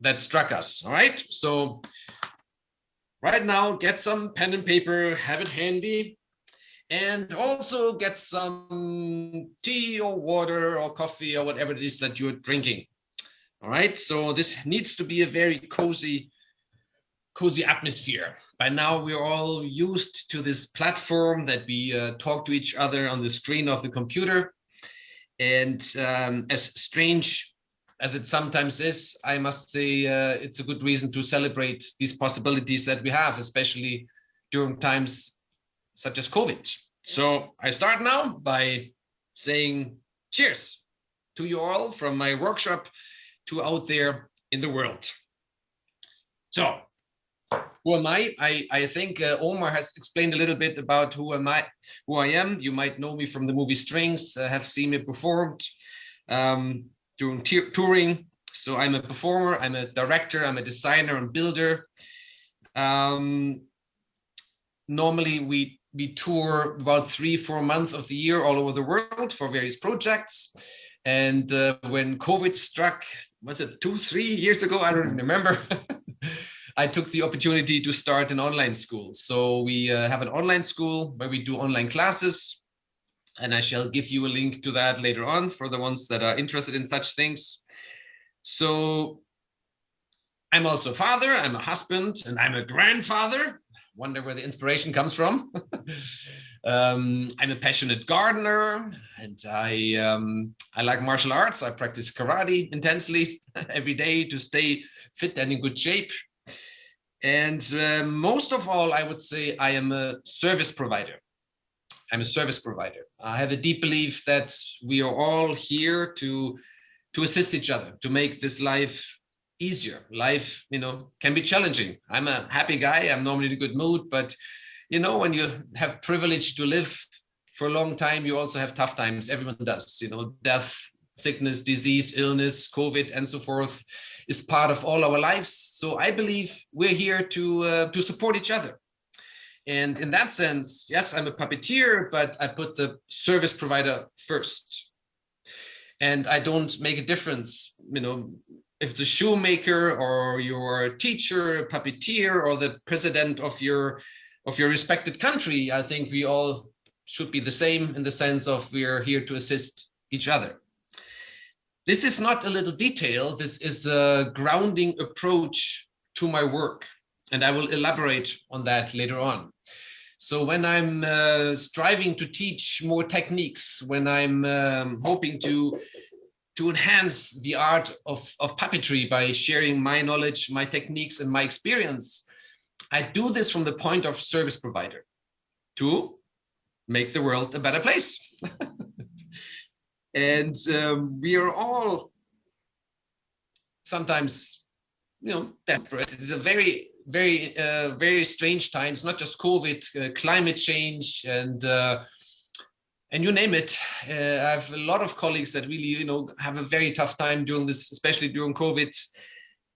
that struck us. All right. So right now, get some pen and paper, have it handy, and also get some tea or water or coffee or whatever it is that you're drinking. All right. So this needs to be a very cozy atmosphere. By now, we're all used to this platform that we talk to each other on the screen of the computer. And as strange as it sometimes is, I must say it's a good reason to celebrate these possibilities that we have, especially during times such as COVID. So I start now by saying cheers to you all from my workshop to out there in the world. So who am I? I think Omar has explained a little bit about who I am. You might know me from the movie Strings, have seen me performed during touring. So I'm a performer, I'm a director, I'm a designer and builder. Normally we tour about 3-4 months of the year all over the world for various projects. And when COVID struck, was it 2-3 years ago? I don't remember. I took the opportunity to start an online school. So we have an online school where we do online classes. And I shall give you a link to that later on for the ones that are interested in such things. So I'm also a father, I'm a husband, and I'm a grandfather. Wonder where the inspiration comes from. I'm a passionate gardener, and I like martial arts. I practice karate intensely every day to stay fit and in good shape. And most of all, I would say I am a service provider. I'm a service provider. I have a deep belief that we are all here to assist each other, to make this life easier. Life, can be challenging. I'm a happy guy. I'm normally in a good mood, but when you have privilege to live for a long time, you also have tough times. Everyone does, death, sickness, disease, illness, COVID, and so forth is part of all our lives. So I believe we're here to support each other. And in that sense, yes, I'm a puppeteer, but I put the service provider first. And I don't make a difference, if it's a shoemaker or you're a teacher, a puppeteer, or the president of your respected country. I think we all should be the same in the sense of we're here to assist each other. This is not a little detail. This is a grounding approach to my work. And I will elaborate on that later on. So when I'm striving to teach more techniques, when I'm hoping to enhance the art of puppetry by sharing my knowledge, my techniques, and my experience, I do this from the point of service provider to make the world a better place. And we are all sometimes, desperate. It is a very, very, very strange times, not just COVID, climate change, and you name it. I have a lot of colleagues that really, have a very tough time during this, especially during COVID.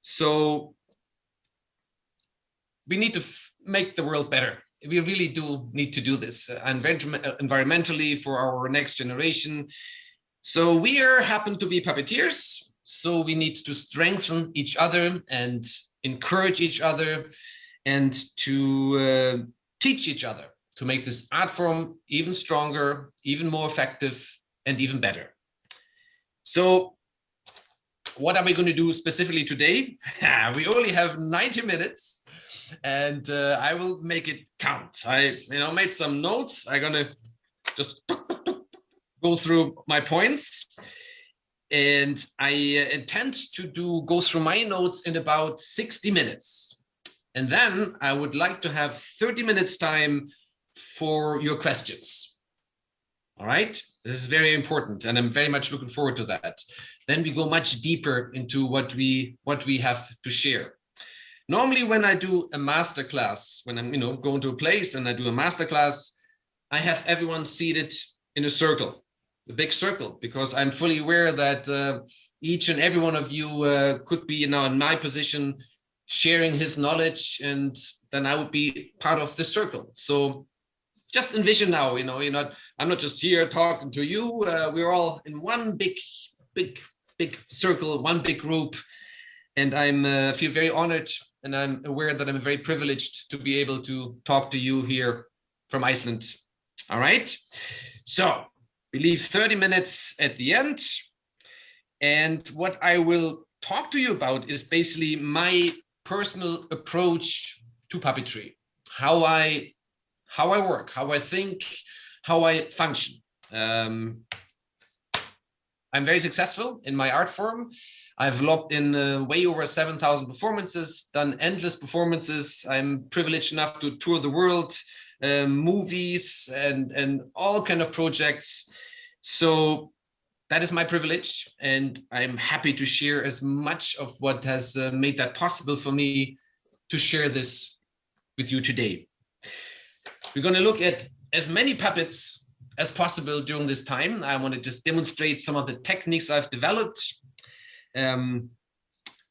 So we need to make the world better. We really do need to do this environmentally for our next generation. So we happen to be puppeteers. So we need to strengthen each other and encourage each other and to teach each other to make this art form even stronger, even more effective, and even better. So what are we going to do specifically today? We only have 90 minutes and I will make it count. I made some notes. I'm going to just go through my points. And I intend to go through my notes in about 60 minutes. And then I would like to have 30 minutes time for your questions. All right, this is very important. And I'm very much looking forward to that. Then we go much deeper into what we have to share. Normally when I do a masterclass, when I'm going to a place and I do a masterclass, I have everyone seated in a circle. The big circle, because I'm fully aware that each and every one of you could be now in my position sharing his knowledge, and then I would be part of the circle. So just envision now, I'm not just here talking to you. We're all in one big big circle, one big group. And I feel very honored, and I'm aware that I'm very privileged to be able to talk to you here from Iceland. All right. So we leave 30 minutes at the end. And what I will talk to you about is basically my personal approach to puppetry, how I work, how I think, how I function. I'm very successful in my art form. I've logged in way over 7,000 performances, done endless performances. I'm privileged enough to tour the world, movies and all kind of projects. So that is my privilege, and I'm happy to share as much of what has made that possible for me to share this with you today. We're going to look at as many puppets as possible during this time. I want to just demonstrate some of the techniques I've developed. And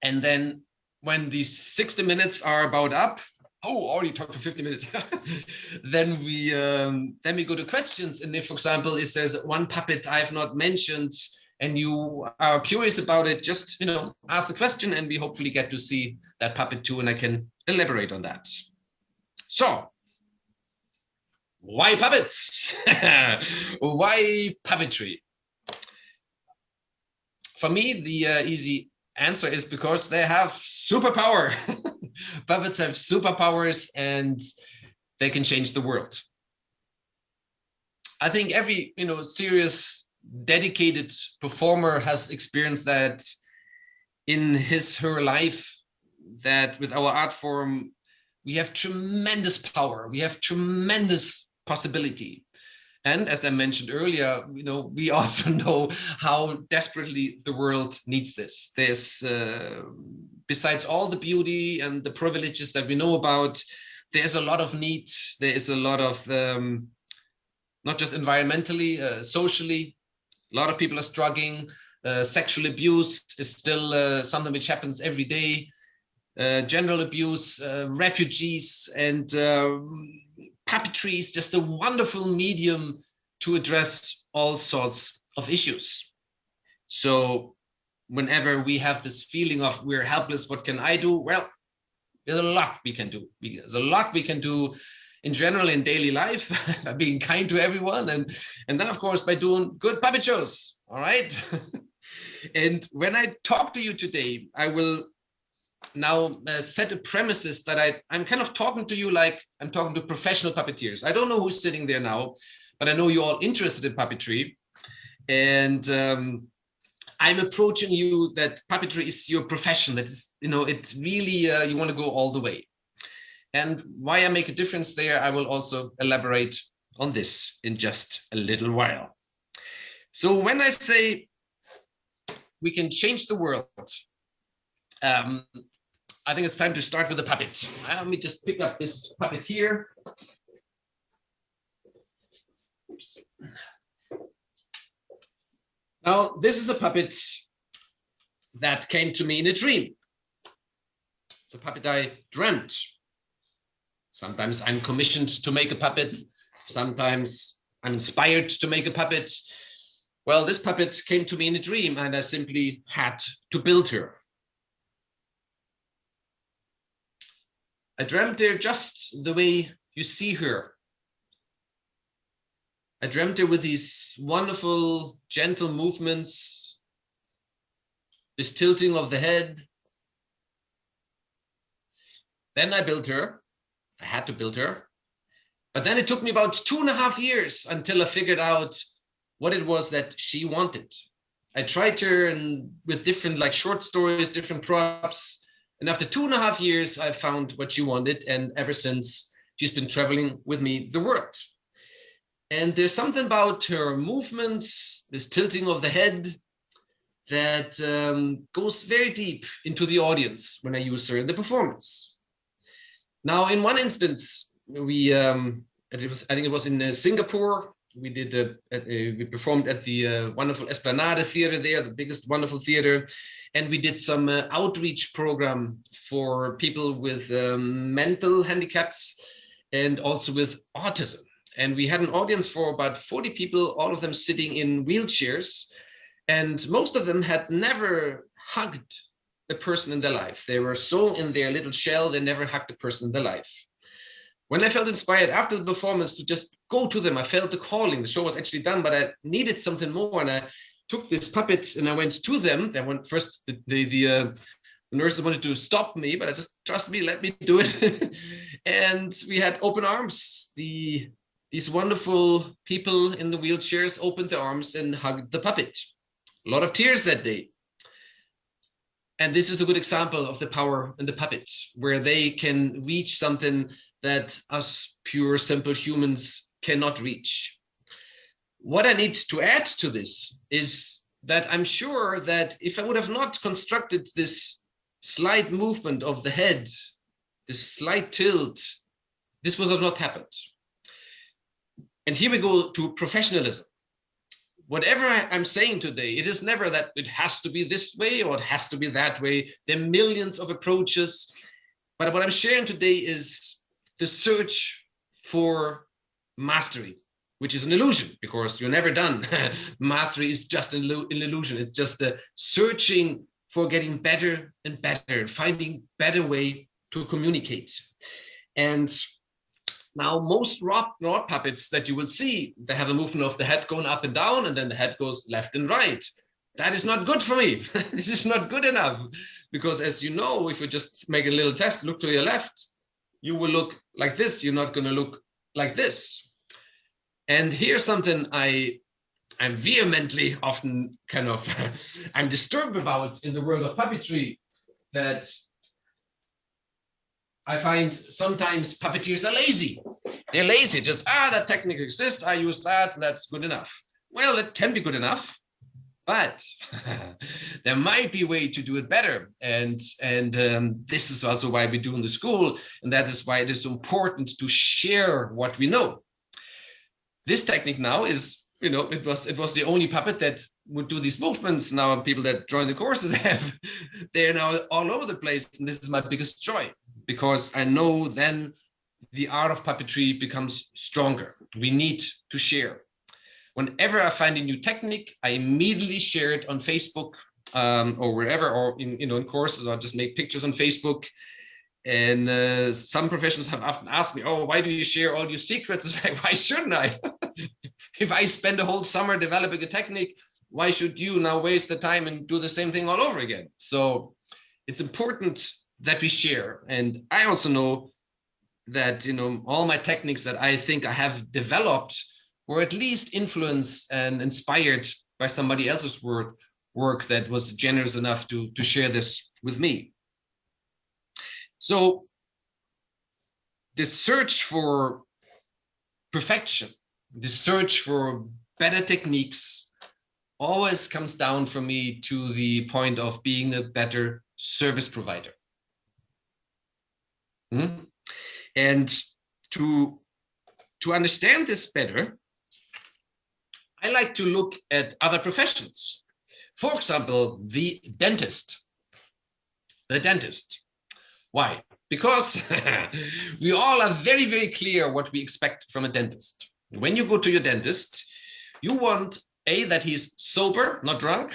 then when these 60 minutes are about up, already talked for 50 minutes, then we go to questions. And if, for example, if there's one puppet I've not mentioned and you are curious about it, just, ask the question and we hopefully get to see that puppet too, and I can elaborate on that. So, why puppets? Why puppetry? For me, the easy answer is because they have superpower. Puppets have superpowers and they can change the world. I think every, serious, dedicated performer has experienced that in her life, that with our art form, we have tremendous power. We have tremendous possibility. And as I mentioned earlier, we also know how desperately the world needs this. There's, besides all the beauty and the privileges that we know about, there's a lot of need. There is a lot of, not just environmentally, socially, a lot of people are struggling. Sexual abuse is still something which happens every day. General abuse, refugees, and puppetry is just a wonderful medium to address all sorts of issues. So whenever we have this feeling of we're helpless, what can I do? Well, there's a lot we can do. There's a lot we can do in general in daily life, by being kind to everyone, and then of course by doing good puppet shows. All right. And when I talk to you today, I will now set a premises that I'm kind of talking to you like I'm talking to professional puppeteers. I don't know who's sitting there now, but I know you're all interested in puppetry. And I'm approaching you that puppetry is your profession. That is, it's really, you want to go all the way. And why I make a difference there, I will also elaborate on this in just a little while. So when I say we can change the world, I think it's time to start with the puppet. Let me just pick up this puppet here. Oops. Now, this is a puppet that came to me in a dream. It's a puppet I dreamt. Sometimes I'm commissioned to make a puppet. Sometimes I'm inspired to make a puppet. Well, this puppet came to me in a dream and I simply had to build her. I dreamt her just the way you see her. I dreamt her with these wonderful, gentle movements, this tilting of the head. Then I built her. I had to build her. But then it took me about 2.5 years until I figured out what it was that she wanted. I tried her with different short stories, different props. And after 2.5 years, I found what she wanted. And ever since, she's been traveling with me the world. And there's something about her movements, this tilting of the head, that goes very deep into the audience when I use her in the performance. Now, in one instance, I think it was in Singapore. We performed at the wonderful Esplanade Theater there, the biggest wonderful theater. And we did some outreach program for people with mental handicaps and also with autism. And we had an audience for about 40 people, all of them sitting in wheelchairs. And most of them had never hugged a person in their life. They were so in their little shell, they never hugged a person in their life. When I felt inspired after the performance to just go to them, I felt the calling. The show was actually done, but I needed something more. And I took this puppet and I went to them. They went first, the nurses wanted to stop me, but I just, trust me, let me do it. And we had open arms. These wonderful people in the wheelchairs opened their arms and hugged the puppet. A lot of tears that day. And this is a good example of the power in the puppets, where they can reach something that us pure, simple humans cannot reach. What I need to add to this is that I'm sure that if I would have not constructed this slight movement of the head, this slight tilt, this would have not happened. And here we go to professionalism. Whatever I'm saying today, it is never that it has to be this way or it has to be that way. There are millions of approaches. But what I'm sharing today is the search for mastery, which is an illusion because you're never done. Mastery is just an illusion. It's just a searching for getting better and better, finding better way to communicate. And now, most rod puppets that you will see, they have a movement of the head going up and down, and then the head goes left and right. That is not good for me. This is not good enough. Because as you know, if you just make a little test, look to your left, you will look like this. You're not going to look like this. And here's something I'm vehemently often kind of, I'm disturbed about in the world of puppetry, that I find sometimes puppeteers are lazy. They're lazy, just, that technique exists, I use that, that's good enough. Well, it can be good enough, but there might be a way to do it better. And this is also why we do in the school, and that is why it is so important to share what we know. This technique now is, it was the only puppet that would do these movements. Now people that join the courses they're now all over the place, and this is my biggest joy. Because I know then the art of puppetry becomes stronger. We need to share. Whenever I find a new technique, I immediately share it on Facebook or wherever, or in courses, or just make pictures on Facebook. And some professionals have often asked me, "Oh, why do you share all your secrets?" It's like, why shouldn't I? If I spend a whole summer developing a technique, why should you now waste the time and do the same thing all over again? So it's important that we share. And I also know that, all my techniques that I think I have developed were at least influenced and inspired by somebody else's work that was generous enough to share this with me. So the search for perfection, the search for better techniques always comes down for me to the point of being a better service provider. And to understand this better, I like to look at other professions. For example, the dentist. The dentist. Why? Because we all are very, very clear what we expect from a dentist. When you go to your dentist, you want that he's sober, not drunk.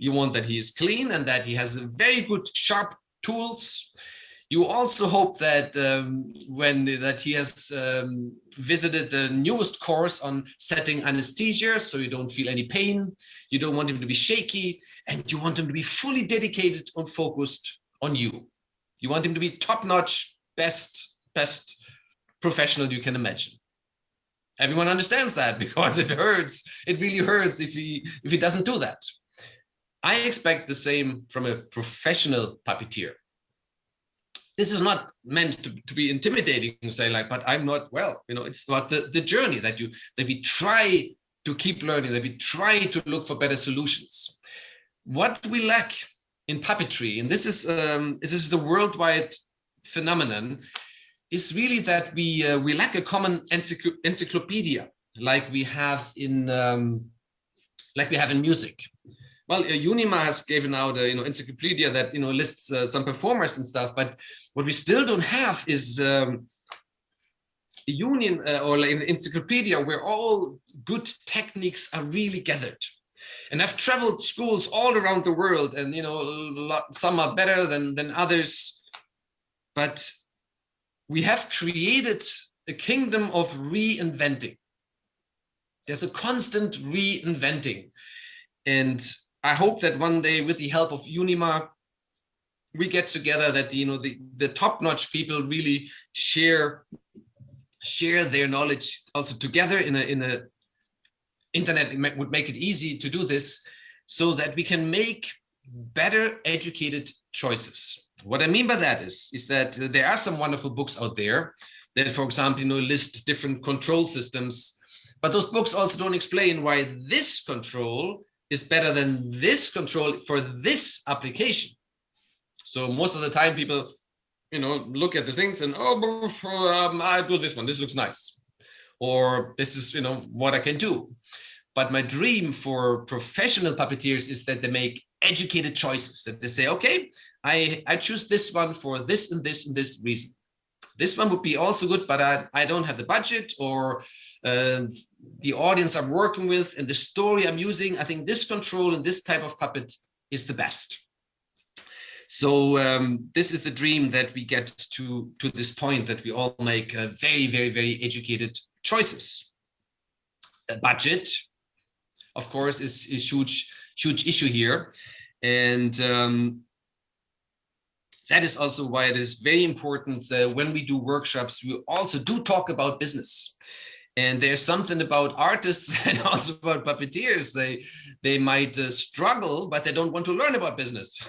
You want that he is clean and that he has very good, sharp tools. You also hope that he has visited the newest course on setting anesthesia, so you don't feel any pain. You don't want him to be shaky, and you want him to be fully dedicated and focused on you. You want him to be top-notch, best professional you can imagine. Everyone understands that because it hurts. It really hurts if he doesn't do that. I expect the same from a professional puppeteer. This is not meant to be intimidating and say like, but I'm not well. It's about the journey that we try to keep learning, that we try to look for better solutions. What we lack in puppetry, and this is a worldwide phenomenon, is really that we lack a common encyclopedia like we have in music. Well, Unima has given out a encyclopedia that lists some performers and stuff, but what we still don't have is a union or like an encyclopedia where all good techniques are really gathered. And I've traveled schools all around the world, and some are better than others, but we have created a kingdom of reinventing. There's a constant reinventing. And I hope that one day, with the help of Unima, we get together, that the top-notch people really share their knowledge also together in a internet. Would make it easy to do this, so that we can make better educated choices. What I mean by that is that there are some wonderful books out there that, for example, list different control systems, but those books also don't explain why this control is better than this control for this application. So most of the time, people, look at the things and, I do this one. This looks nice, or this is, what I can do. But my dream for professional puppeteers is that they make educated choices. That they say, okay, I choose this one for this and this and this reason. This one would be also good, but I don't have the budget, or the audience I'm working with and the story I'm using, I think this control and this type of puppet is the best. So this is the dream, that we get to this point, that we all make very, very, very educated choices. A budget, of course, is huge issue here. And that is also why it is very important when we do workshops, we also do talk about business. And there's something about artists and also about puppeteers. They might struggle, but they don't want to learn about business.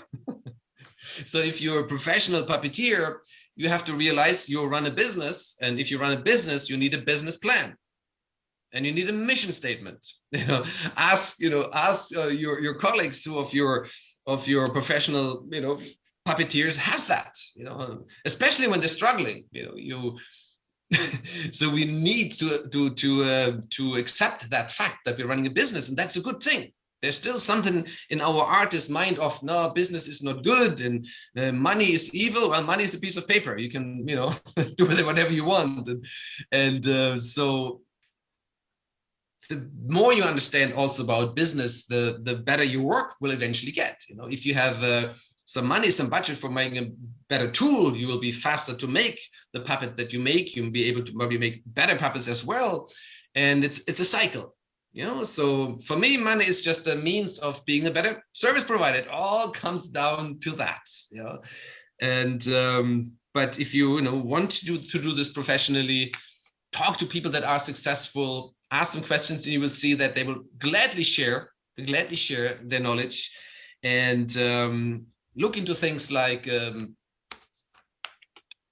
So if you're a professional puppeteer, you have to realize you run a business. And if you run a business, you need a business plan. And you need a mission statement. Ask your colleagues who of your professional puppeteers has that. Especially when they're struggling. So we need to accept that fact that we're running a business, and that's a good thing. There's still something in our artist mind of, no, business is not good and money is evil. Well, money is a piece of paper. You can do with it whatever you want, and so. The more you understand also about business, the better your work will eventually get. If you have some money, some budget for making a better tool, you will be faster to make the puppet that you make. You'll be able to maybe make better puppets as well. And it's a cycle, So for me, money is just a means of being a better service provider. It all comes down to that, And but if you want to do this professionally, talk to people that are successful. Ask them questions, and you will see that they will gladly share their knowledge, and look into things like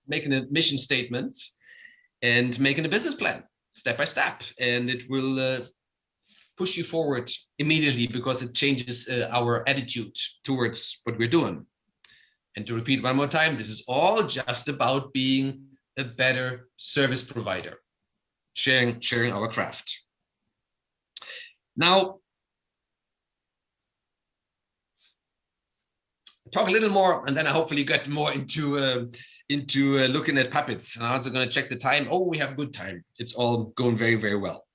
making a mission statement and making a business plan step by step, and it will push you forward immediately, because it changes our attitude towards what we're doing. And to repeat one more time, this is all just about being a better service provider. Sharing our craft. Now, talk a little more, and then I hopefully get more into looking at puppets. I'm also going to check the time. Oh, we have good time. It's all going very, very well.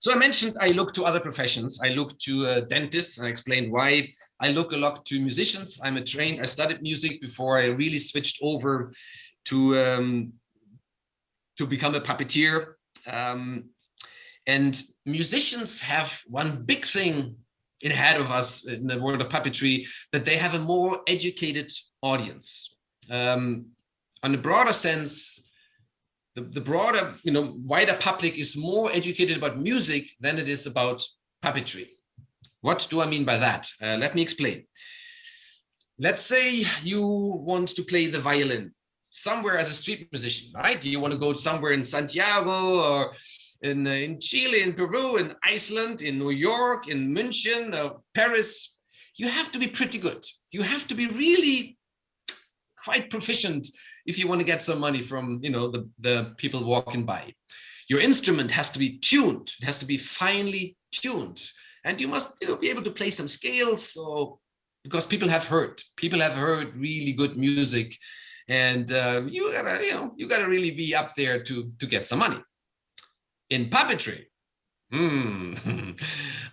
So I mentioned I look to other professions. I look to dentists, and I explained why. I look a lot to musicians. I studied music before I really switched over to become a puppeteer. And musicians have one big thing ahead of us in the world of puppetry, that they have a more educated audience. On a broader sense, the broader, wider public is more educated about music than it is about puppetry. What do I mean by that? Let me explain. Let's say you want to play the violin somewhere as a street musician, right? You want to go somewhere in Santiago, or in Chile, in Peru, in Iceland, in New York, in München, Paris. You have to be pretty good. You have to be really quite proficient if you want to get some money from the people walking by. Your instrument has to be tuned. It has to be finely tuned, and you must be able to play some scales. So because people have heard really good music. And you gotta really be up there to get some money. In puppetry, Hmm.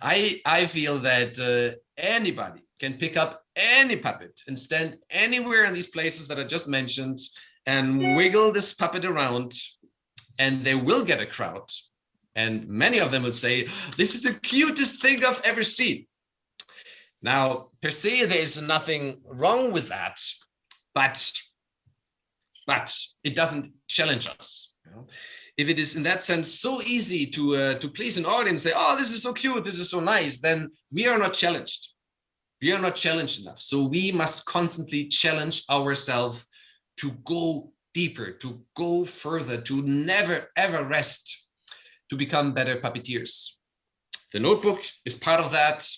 I feel that anybody can pick up any puppet and stand anywhere in these places that I just mentioned and wiggle this puppet around, and they will get a crowd. And many of them will say, "This is the cutest thing I've ever seen." Now, per se, there's nothing wrong with that, but it doesn't challenge us. You know? If it is in that sense so easy to please an audience, say, "Oh, this is so cute, this is so nice," then we are not challenged. We are not challenged enough. So we must constantly challenge ourselves to go deeper, to go further, to never ever rest, to become better puppeteers. The notebook is part of that.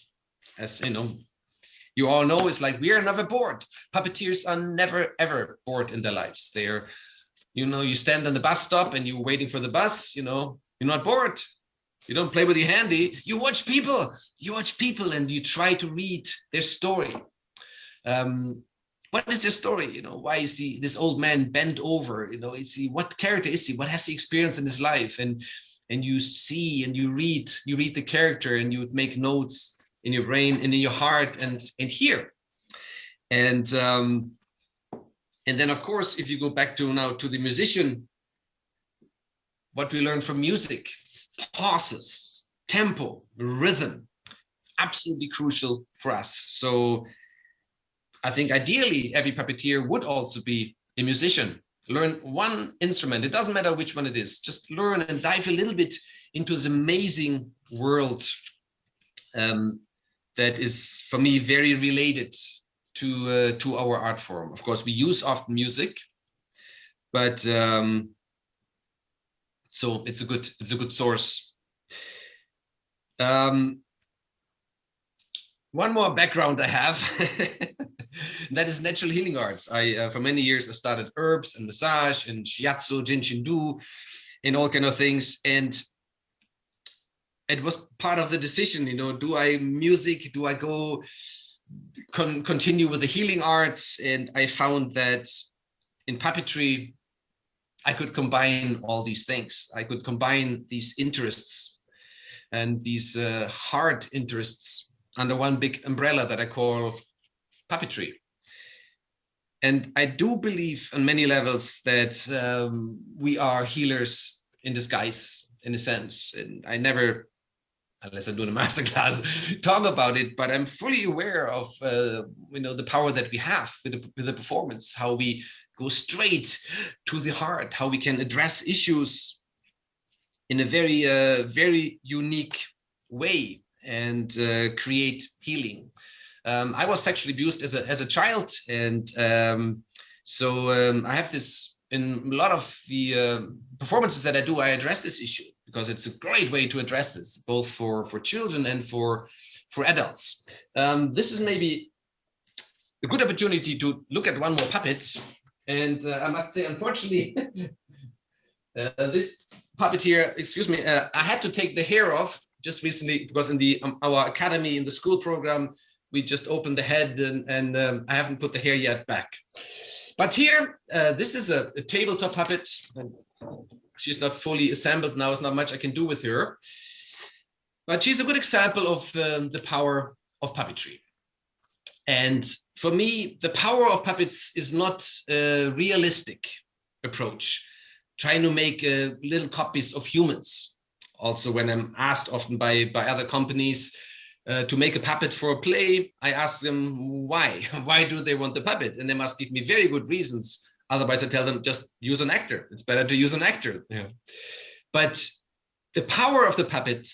As you all know, it's like we are never bored. Puppeteers are never ever bored in their lives. They're, you stand on the bus stop and you're waiting for the bus, you're not bored. You don't play with your handy. You watch people and you try to read their story. What is their story? Why is this old man bent over? What character is he? What has he experienced in his life? And you see and you read the character and you make notes in your brain and in your heart and hear. And then, of course, if you go back to the musician, what we learn from music, pauses, tempo, rhythm, absolutely crucial for us. So I think ideally every puppeteer would also be a musician. Learn one instrument. It doesn't matter which one it is. Just learn and dive a little bit into this amazing world that is, for me, very related to our art form. Of course, we use often music, but so it's a good source. One more background I have, that is natural healing arts. For many years I started herbs and massage and shiatsu, jinshindu, and all kind of things. And it was part of the decision, do I go continue with the healing arts? And I found that in puppetry, I could combine all these things. I could combine these interests and these hard interests under one big umbrella that I call puppetry. And I do believe on many levels that we are healers in disguise, in a sense. And I never, unless I do a masterclass, talk about it, but I'm fully aware of the power that we have with the performance, how we go straight to the heart, how we can address issues in a very, very unique way and create healing. I was sexually abused as a child, and so I have this in a lot of the performances that I do. I address this issue because it's a great way to address this, both for children and for adults. This is maybe a good opportunity to look at one more puppet, and I must say, unfortunately, this puppet here, excuse me, I had to take the hair off just recently because in our academy, in the school program, we just opened the head and I haven't put the hair yet back. But here, this is a tabletop puppet. She's not fully assembled now. There's not much I can do with her. But she's a good example of the power of puppetry. And for me, the power of puppets is not a realistic approach, trying to make little copies of humans. Also, when I'm asked often by other companies, to make a puppet for a play, I ask them why. Why do they want the puppet? And they must give me very good reasons. Otherwise, I tell them just use an actor. It's better to use an actor. Yeah. But the power of the puppet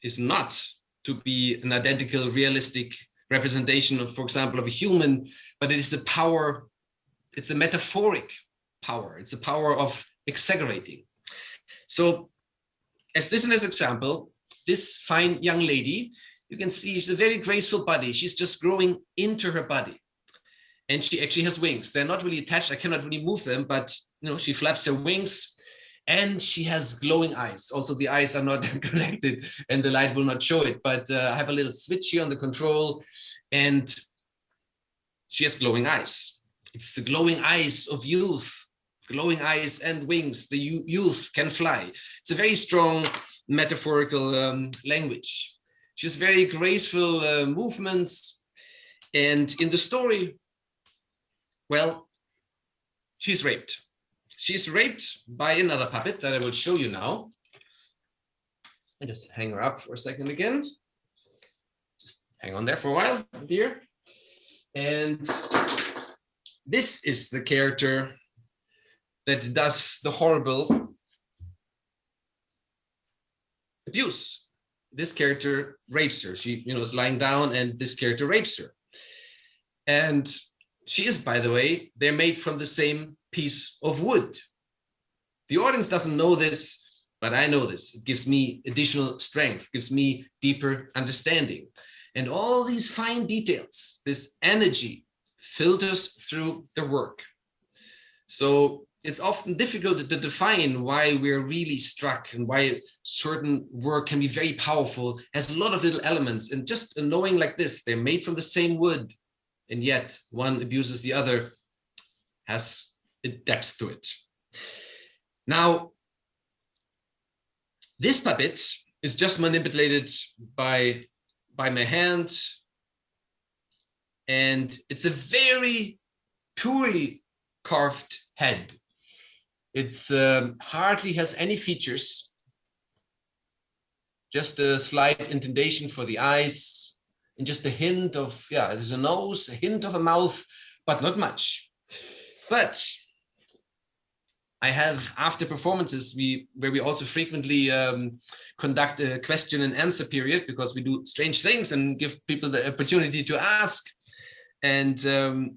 is not to be an identical, realistic representation of, for example, of a human, but it is a power. It's a metaphoric power. It's a power of exaggerating. So, as this in this example, this fine young lady, you can see she's a very graceful body. She's just growing into her body. And she actually has wings. They're not really attached. I cannot really move them, but she flaps her wings and she has glowing eyes. Also, the eyes are not connected and the light will not show it, but I have a little switch here on the control and she has glowing eyes. It's the glowing eyes of youth, glowing eyes and wings. The youth can fly. It's a very strong metaphorical language. She has very graceful movements. And in the story, well, she's raped. She's raped by another puppet that I will show you now. I just hang her up for a second again. Just hang on there for a while, dear. And this is the character that does the horrible abuse. This character rapes her. She, is lying down, and this character rapes her. And she is, by the way, they're made from the same piece of wood. The audience doesn't know this, but I know this. It gives me additional strength, gives me deeper understanding. And all these fine details, this energy filters through the work. So it's often difficult to define why we're really struck and why certain work can be very powerful, has a lot of little elements. And just knowing like this, they're made from the same wood, and yet one abuses the other, has a depth to it. Now, this puppet is just manipulated by my hand, and it's a very purely carved head. It's hardly has any features, just a slight indentation for the eyes, and just a hint of, there's a nose, a hint of a mouth, but not much. But I have, after performances, where we also frequently conduct a question and answer period, because we do strange things and give people the opportunity to ask. And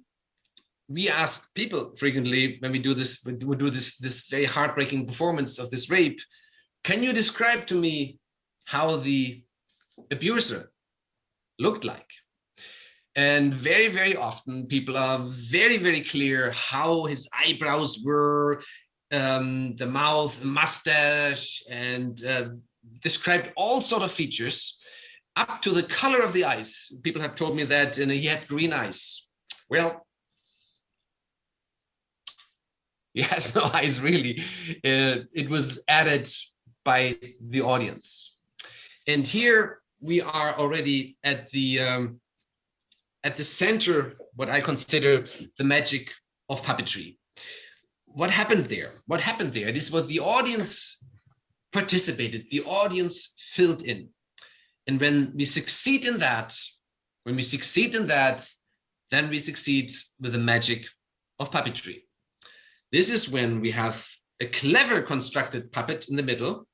we ask people frequently when we do this very heartbreaking performance of this rape, can you describe to me how the abuser looked like? And very, very often people are very, very clear how his eyebrows were, the mouth, mustache, and described all sort of features up to the color of the eyes. People have told me that he had green eyes. Well, he has no eyes really. It was added by the audience. And here we are already at the center, what I consider the magic of puppetry. What happened there? What happened there? This was the audience participated, the audience filled in. And when we succeed in that, then we succeed with the magic of puppetry. This is when we have a clever constructed puppet in the middle.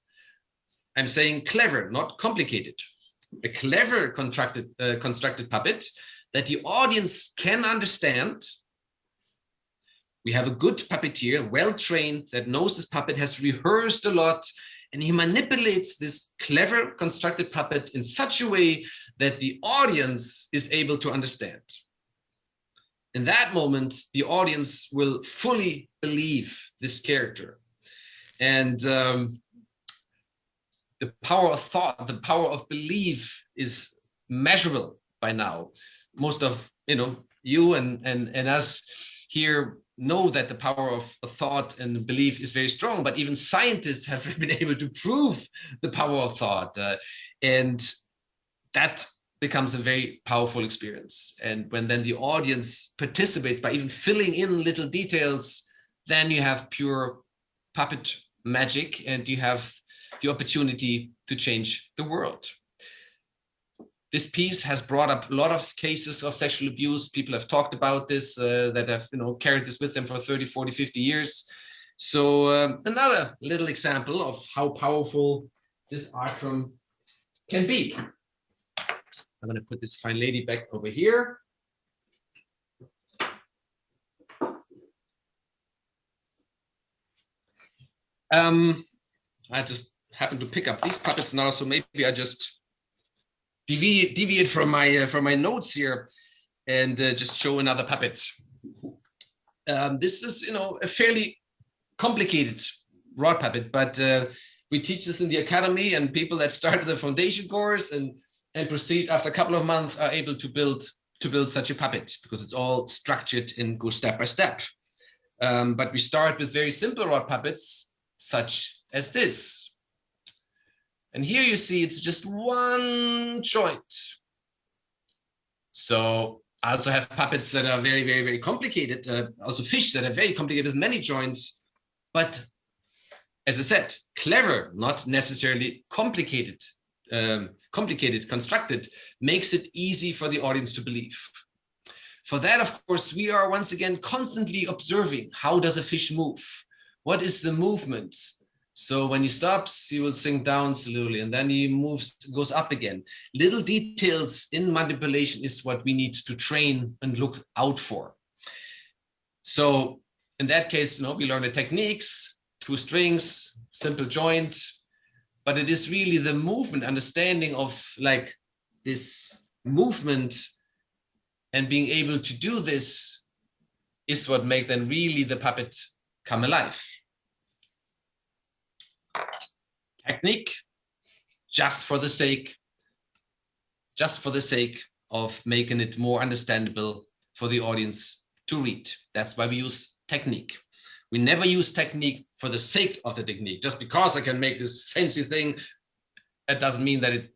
I'm saying clever, not complicated. A clever constructed puppet that the audience can understand. We have a good puppeteer, well-trained, that knows this puppet, has rehearsed a lot, and he manipulates this clever constructed puppet in such a way that the audience is able to understand. In that moment, the audience will fully believe this character. And the power of thought, the power of belief is measurable by now. Most of you and us here know that the power of thought and belief is very strong, but even scientists have been able to prove the power of thought. And that becomes a very powerful experience. And when then the audience participates by even filling in little details, then you have pure puppet magic, and you have the opportunity to change the world. This piece has brought up a lot of cases of sexual abuse. People have talked about this, that have carried this with them for 30, 40, 50 years. So another little example of how powerful this art form can be. I'm going to put this fine lady back over here. I just happen to pick up these puppets now, so maybe I just deviate from my notes here and just show another puppet. This is a fairly complicated rod puppet, but we teach this in the academy, and people that started the foundation course and proceed after a couple of months are able to build such a puppet, because it's all structured and goes step by step. But we start with very simple rod puppets, such as this. And here you see it's just one joint. So I also have puppets that are very, very, very complicated. Also fish that are very complicated with many joints. But as I said, clever, not necessarily complicated. Constructed, makes it easy for the audience to believe. For that, of course, we are once again constantly observing, how does a fish move? What is the movement? So when he stops, he will sink down slowly, and then he moves, goes up again. Little details in manipulation is what we need to train and look out for. So in that case, we learn the techniques, 2 strings, simple joint, but it is really the movement, understanding of like this movement and being able to do this is what makes then really the puppet come alive. Technique, just for the sake of making it more understandable for the audience to read. That's why we use technique. We never use technique for the sake of the technique. Just because I can make this fancy thing, that doesn't mean that it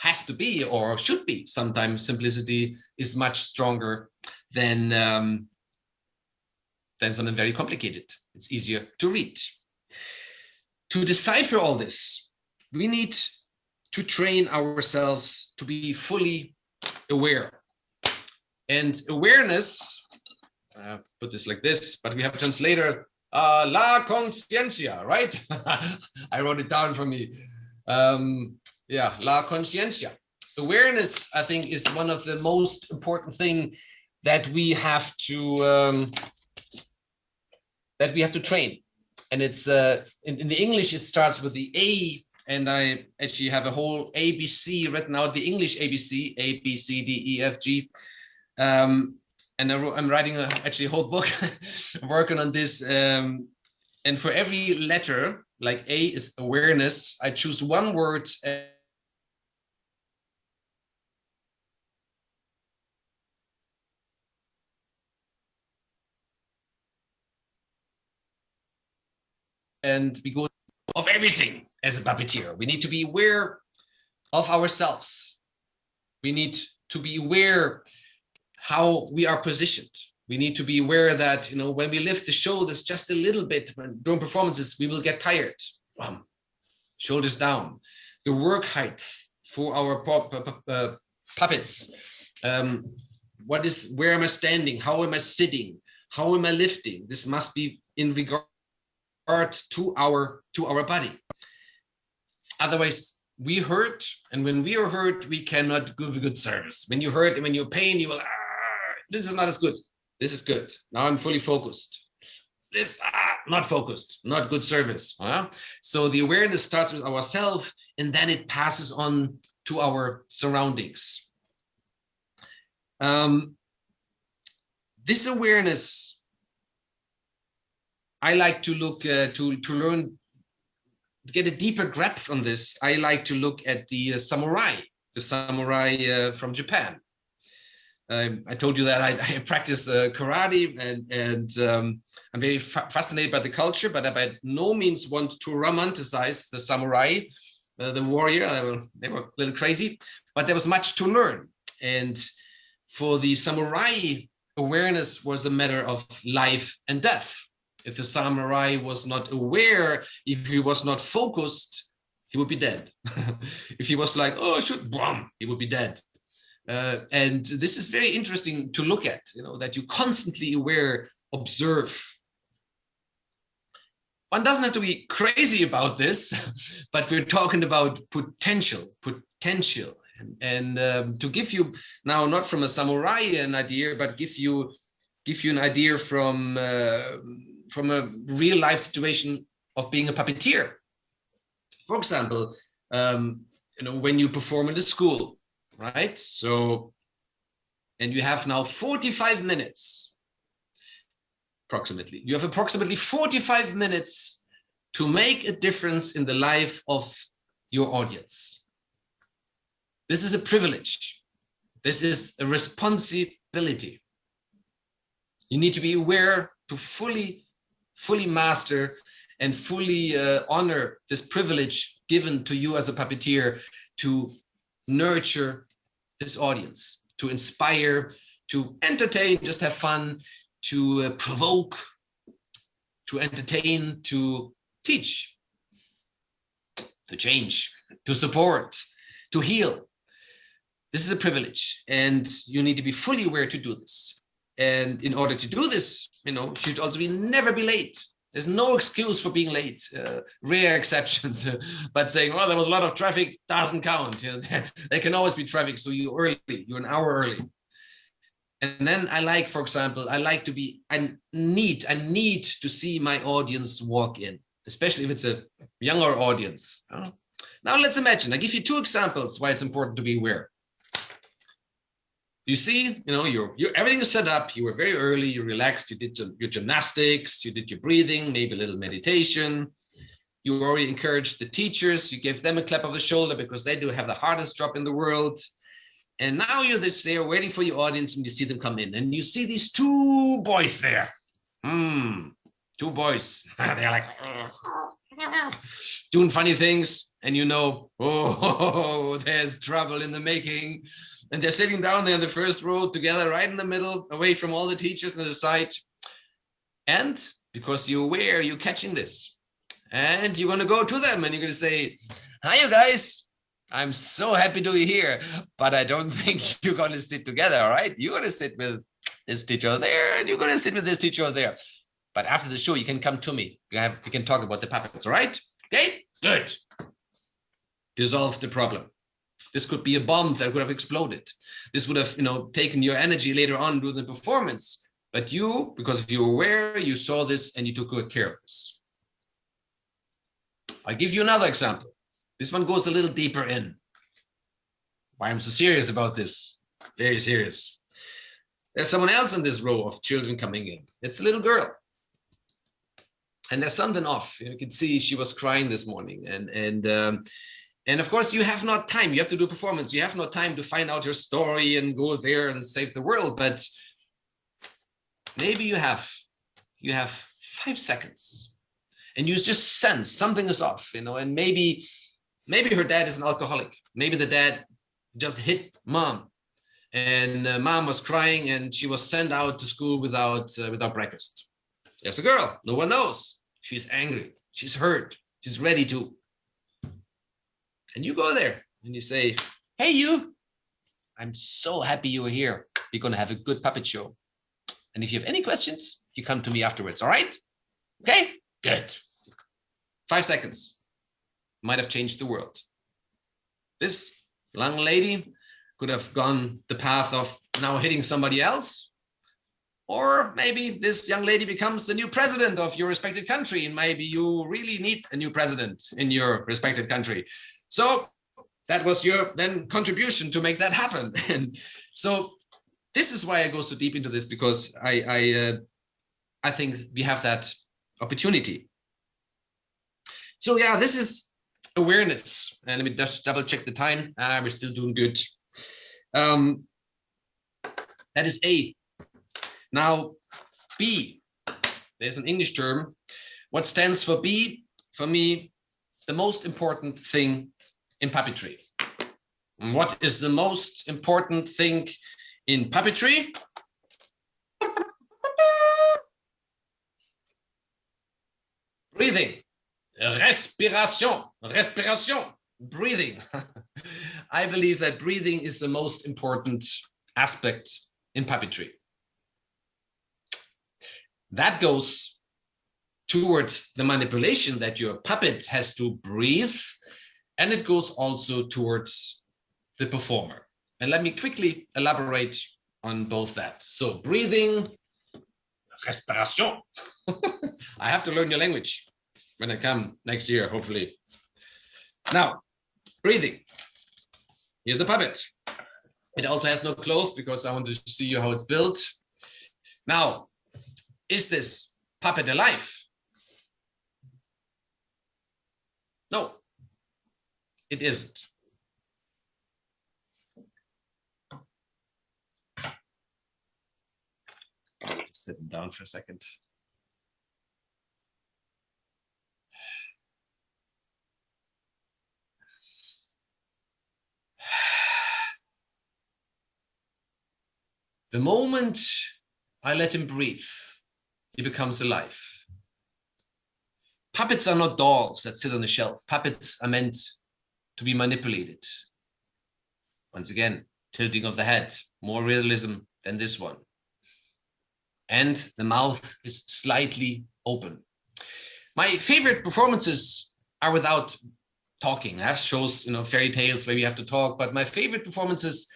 has to be or should be. Sometimes simplicity is much stronger than something very complicated. It's easier to read. To decipher all this, we need to train ourselves to be fully aware. And awareness, put this like this, but we have a translator, la conciencia, right? I wrote it down for me. Yeah, la conciencia. Awareness, I think, is one of the most important thing that we have to train. And it's in the English, it starts with the A, and I actually have a whole ABC written out, the English ABC, A, B, C, D, E, F, G. And I'm writing actually a whole book, working on this. And for every letter, like A is awareness, I choose one word and we go of everything as a puppeteer. We need to be aware of ourselves. We need to be aware how we are positioned. We need to be aware that, when we lift the shoulders just a little bit during performances, we will get tired. Shoulders down. The work height for our puppets. Where am I standing? How am I sitting? How am I lifting? This must be in regard to our body. Otherwise, we hurt, and when we are hurt, we cannot give a good service. When you hurt and when you're pain, you will, this is not as good. This is good. Now I'm fully focused. This, not focused, not good service. So the awareness starts with ourselves, and then it passes on to our surroundings. This awareness, I like to look to learn, to get a deeper grasp on this. I like to look at the samurai from Japan. I told you that I practice karate, and I'm very fascinated by the culture, but I by no means want to romanticize the samurai, the warrior. They were a little crazy, but there was much to learn. And for the samurai, awareness was a matter of life and death. If the samurai was not aware, if he was not focused, he would be dead. If he was like, oh, shoot, boom, he would be dead. And this is very interesting to look at, that you constantly aware, observe. One doesn't have to be crazy about this, but we're talking about potential. And to give you now, not from a samurai an idea, but give you an idea from a real life situation of being a puppeteer. For example, when you perform in the school, right? So, and you have now 45 minutes, approximately. You have approximately 45 minutes to make a difference in the life of your audience. This is a privilege. This is a responsibility. You need to be aware to fully master and fully honor this privilege given to you as a puppeteer to nurture this audience, to inspire, to entertain, just have fun, to provoke, to entertain, to teach, to change, to support, to heal. This is a privilege, and you need to be fully aware to do this. And in order to do this, you should also never be late. There's no excuse for being late. Rare exceptions, but saying, "Well, there was a lot of traffic," doesn't count. There can always be traffic, so you're early. You're an hour early. And then for example, I need to see my audience walk in, especially if it's a younger audience. Now let's imagine. I give you two examples why it's important to be aware. You see, everything is set up. You were very early. You relaxed. You did your gymnastics. You did your breathing, maybe a little meditation. You already encouraged the teachers. You gave them a clap of the shoulder because they do have the hardest job in the world. And now you're just there waiting for your audience, and you see them come in, and you see these two boys there. Two boys. They're like doing funny things, and oh, there's trouble in the making. And they're sitting down there in the first row together, right in the middle, away from all the teachers on the side. And because you're aware, you're catching this. And you're going to go to them and you're going to say, "Hi, you guys. I'm so happy to be here. But I don't think you're going to sit together, all right? You're going to sit with this teacher there, and you're going to sit with this teacher there. But after the show, you can come to me. We can talk about the puppets, all right? Okay? Good." Dissolve the problem. This could be a bomb that would have exploded. This would have, taken your energy later on during the performance. But you, because if you're aware, you saw this and you took good care of this. I'll give you another example. This one goes a little deeper in. Why I'm so serious about this? Very serious. There's someone else in this row of children coming in. It's a little girl. And there's something off. You can see she was crying this morning. And of course, you have not time. You have to do performance. You have no time to find out your story and go there and save the world. But maybe you have 5 seconds, and you just sense something is off, and maybe her dad is an alcoholic. Maybe the dad just hit mom, and mom was crying, and she was sent out to school without breakfast. There's a girl. No one knows. She's angry. She's hurt. She's ready to. And you go there and you say, "Hey, you, I'm so happy you were here. We're going to have a good puppet show. And if you have any questions, you come to me afterwards. All right? Okay? Good." 5 seconds might have changed the world. This young lady could have gone the path of now hitting somebody else. Or maybe this young lady becomes the new president of your respected country, and maybe you really need a new president in your respected country. So that was your then contribution to make that happen. And so this is why I go so deep into this, because I think we have that opportunity. So yeah, this is awareness. And let me just double check the time. We're still doing good. That is A. Now, B, there's an English term. What stands for B? For me, the most important thing in puppetry. What is the most important thing in puppetry? Breathing. Respiration. Respiration. Breathing. I believe that breathing is the most important aspect in puppetry. That goes towards the manipulation that your puppet has to breathe, and it goes also towards the performer. And let me quickly elaborate on both that. So breathing, respiration. I have to learn your language when I come next year, hopefully. Now, breathing. Here's a puppet. It also has no clothes because I want to see you how it's built. Now, is this puppet alive? No, it isn't. Sit him down for a second. The moment I let him breathe, he becomes alive. Puppets are not dolls that sit on a shelf. Puppets are meant to be manipulated. Once again, tilting of the head, more realism than this one. And the mouth is slightly open. My favorite performances are without talking. I have shows, fairy tales where we have to talk, but my favorite performances,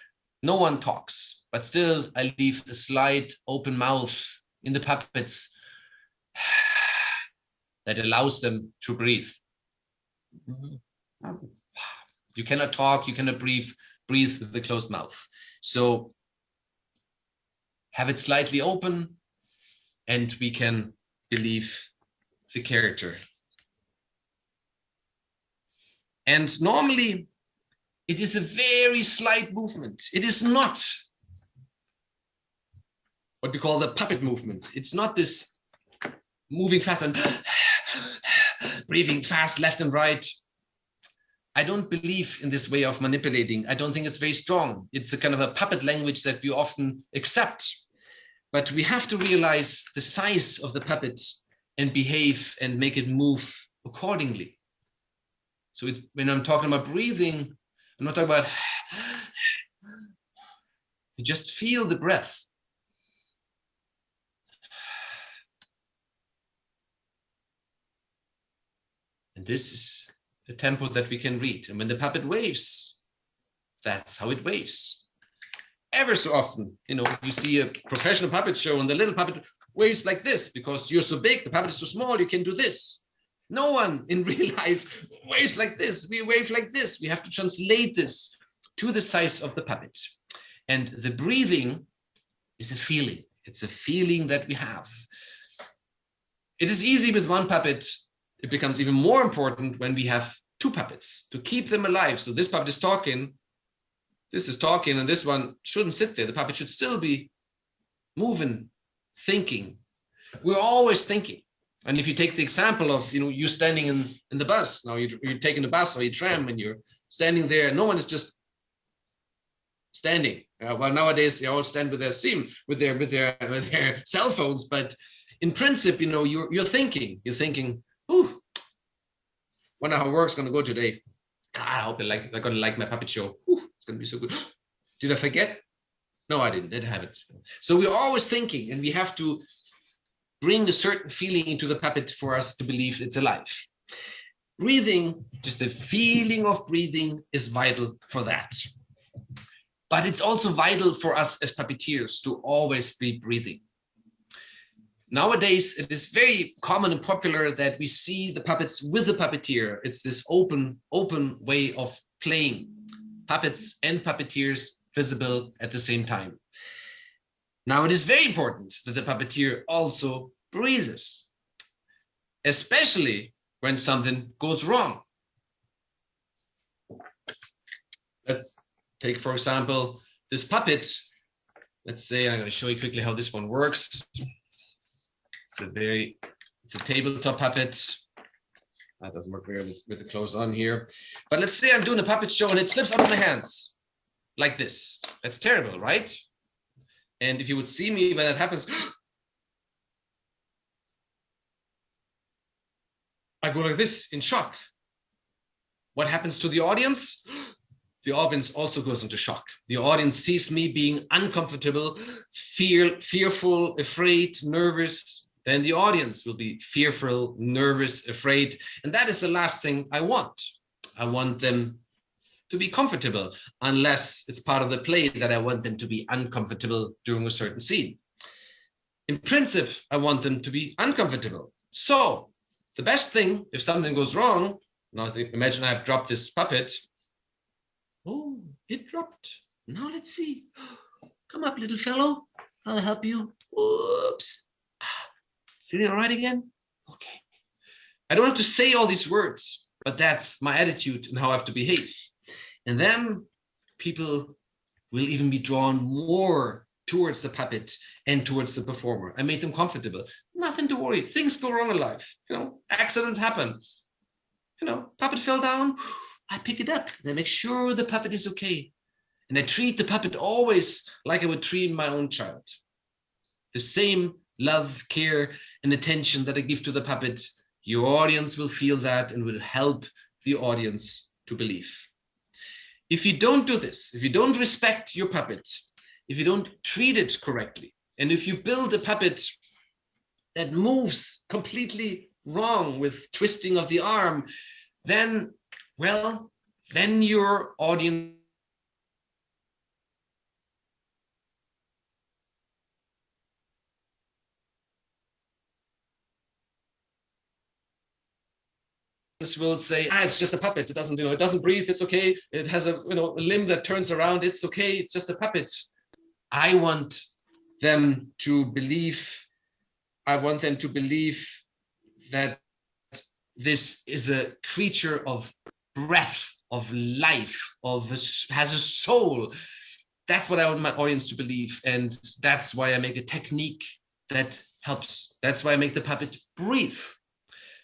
no one talks, but still I leave a slight open mouth in the puppets that allows them to breathe. You cannot talk, you cannot breathe with the closed mouth. So have it slightly open and we can believe the character. And normally it is a very slight movement. It is not what we call the puppet movement. It's not this moving fast and breathing fast left and right. I don't believe in this way of manipulating. I don't think it's very strong. It's a kind of a puppet language that we often accept. But we have to realize the size of the puppet and behave and make it move accordingly. So when I'm talking about breathing, I'm not talking about, you just feel the breath. And this is the tempo that we can read. And when the puppet waves, that's how it waves. Ever so often, you see a professional puppet show and the little puppet waves like this because you're so big, the puppet is so small, you can do this. No one in real life waves like this. We wave like this. We have to translate this to the size of the puppet. And the breathing is a feeling. It's a feeling that we have. It is easy with one puppet. It becomes even more important when we have two puppets to keep them alive. So this puppet is talking, this is talking, and this one shouldn't sit there. The puppet should still be moving, thinking. We're always thinking. And if you take the example of, you standing in the bus, now you're taking the bus or your tram and you're standing there, no one is just standing. Well, nowadays they all stand with their cell phones, but in principle, you're thinking, ooh, wonder how work's gonna go today. God, I hope they're gonna like my puppet show. Ooh, it's gonna be so good. Did I forget? No, I didn't have it. So we're always thinking, and we have to bring a certain feeling into the puppet for us to believe it's alive. Breathing, just the feeling of breathing is vital for that. But it's also vital for us as puppeteers to always be breathing. Nowadays, it is very common and popular that we see the puppets with the puppeteer. It's this open way of playing. Puppets and puppeteers visible at the same time. Now, it is very important that the puppeteer also breathes, especially when something goes wrong. Let's take, for example, this puppet. Let's say, I'm going to show you quickly how this one works. It's a tabletop puppet. That doesn't work very well with the clothes on here. But let's say I'm doing a puppet show and it slips out of my hands like this. That's terrible, right? And if you would see me when that happens, I go like this in shock. What happens to the audience? The audience also goes into shock. The audience sees me being uncomfortable, fearful, afraid, nervous. Then the audience will be fearful, nervous, afraid. And that is the last thing I want. I want them to be comfortable, unless it's part of the play that I want them to be uncomfortable during a certain scene. In principle, I want them to be uncomfortable. So the best thing, if something goes wrong, now imagine I've dropped this puppet. Oh, it dropped. Now let's see. Come up, little fellow. I'll help you. Oops. Feeling all right again? Okay. I don't have to say all these words, but that's my attitude and how I have to behave. And then people will even be drawn more towards the puppet and towards the performer. I made them comfortable. Nothing to worry. Things go wrong in life. Accidents happen. Puppet fell down. I pick it up and I make sure the puppet is okay. And I treat the puppet always like I would treat my own child. The same love, care, and attention that I give to the puppet, your audience will feel that and will help the audience to believe. If you don't do this, if you don't respect your puppet, if you don't treat it correctly, and if you build a puppet that moves completely wrong with twisting of the arm, then, well, then your audience will say, it's just a puppet. It doesn't, it doesn't breathe. It's okay. It has a, a limb that turns around. It's okay. It's just a puppet. I want them to believe. I want them to believe that this is a creature of breath, of life, has a soul. That's what I want my audience to believe. And that's why I make a technique that helps. That's why I make the puppet breathe.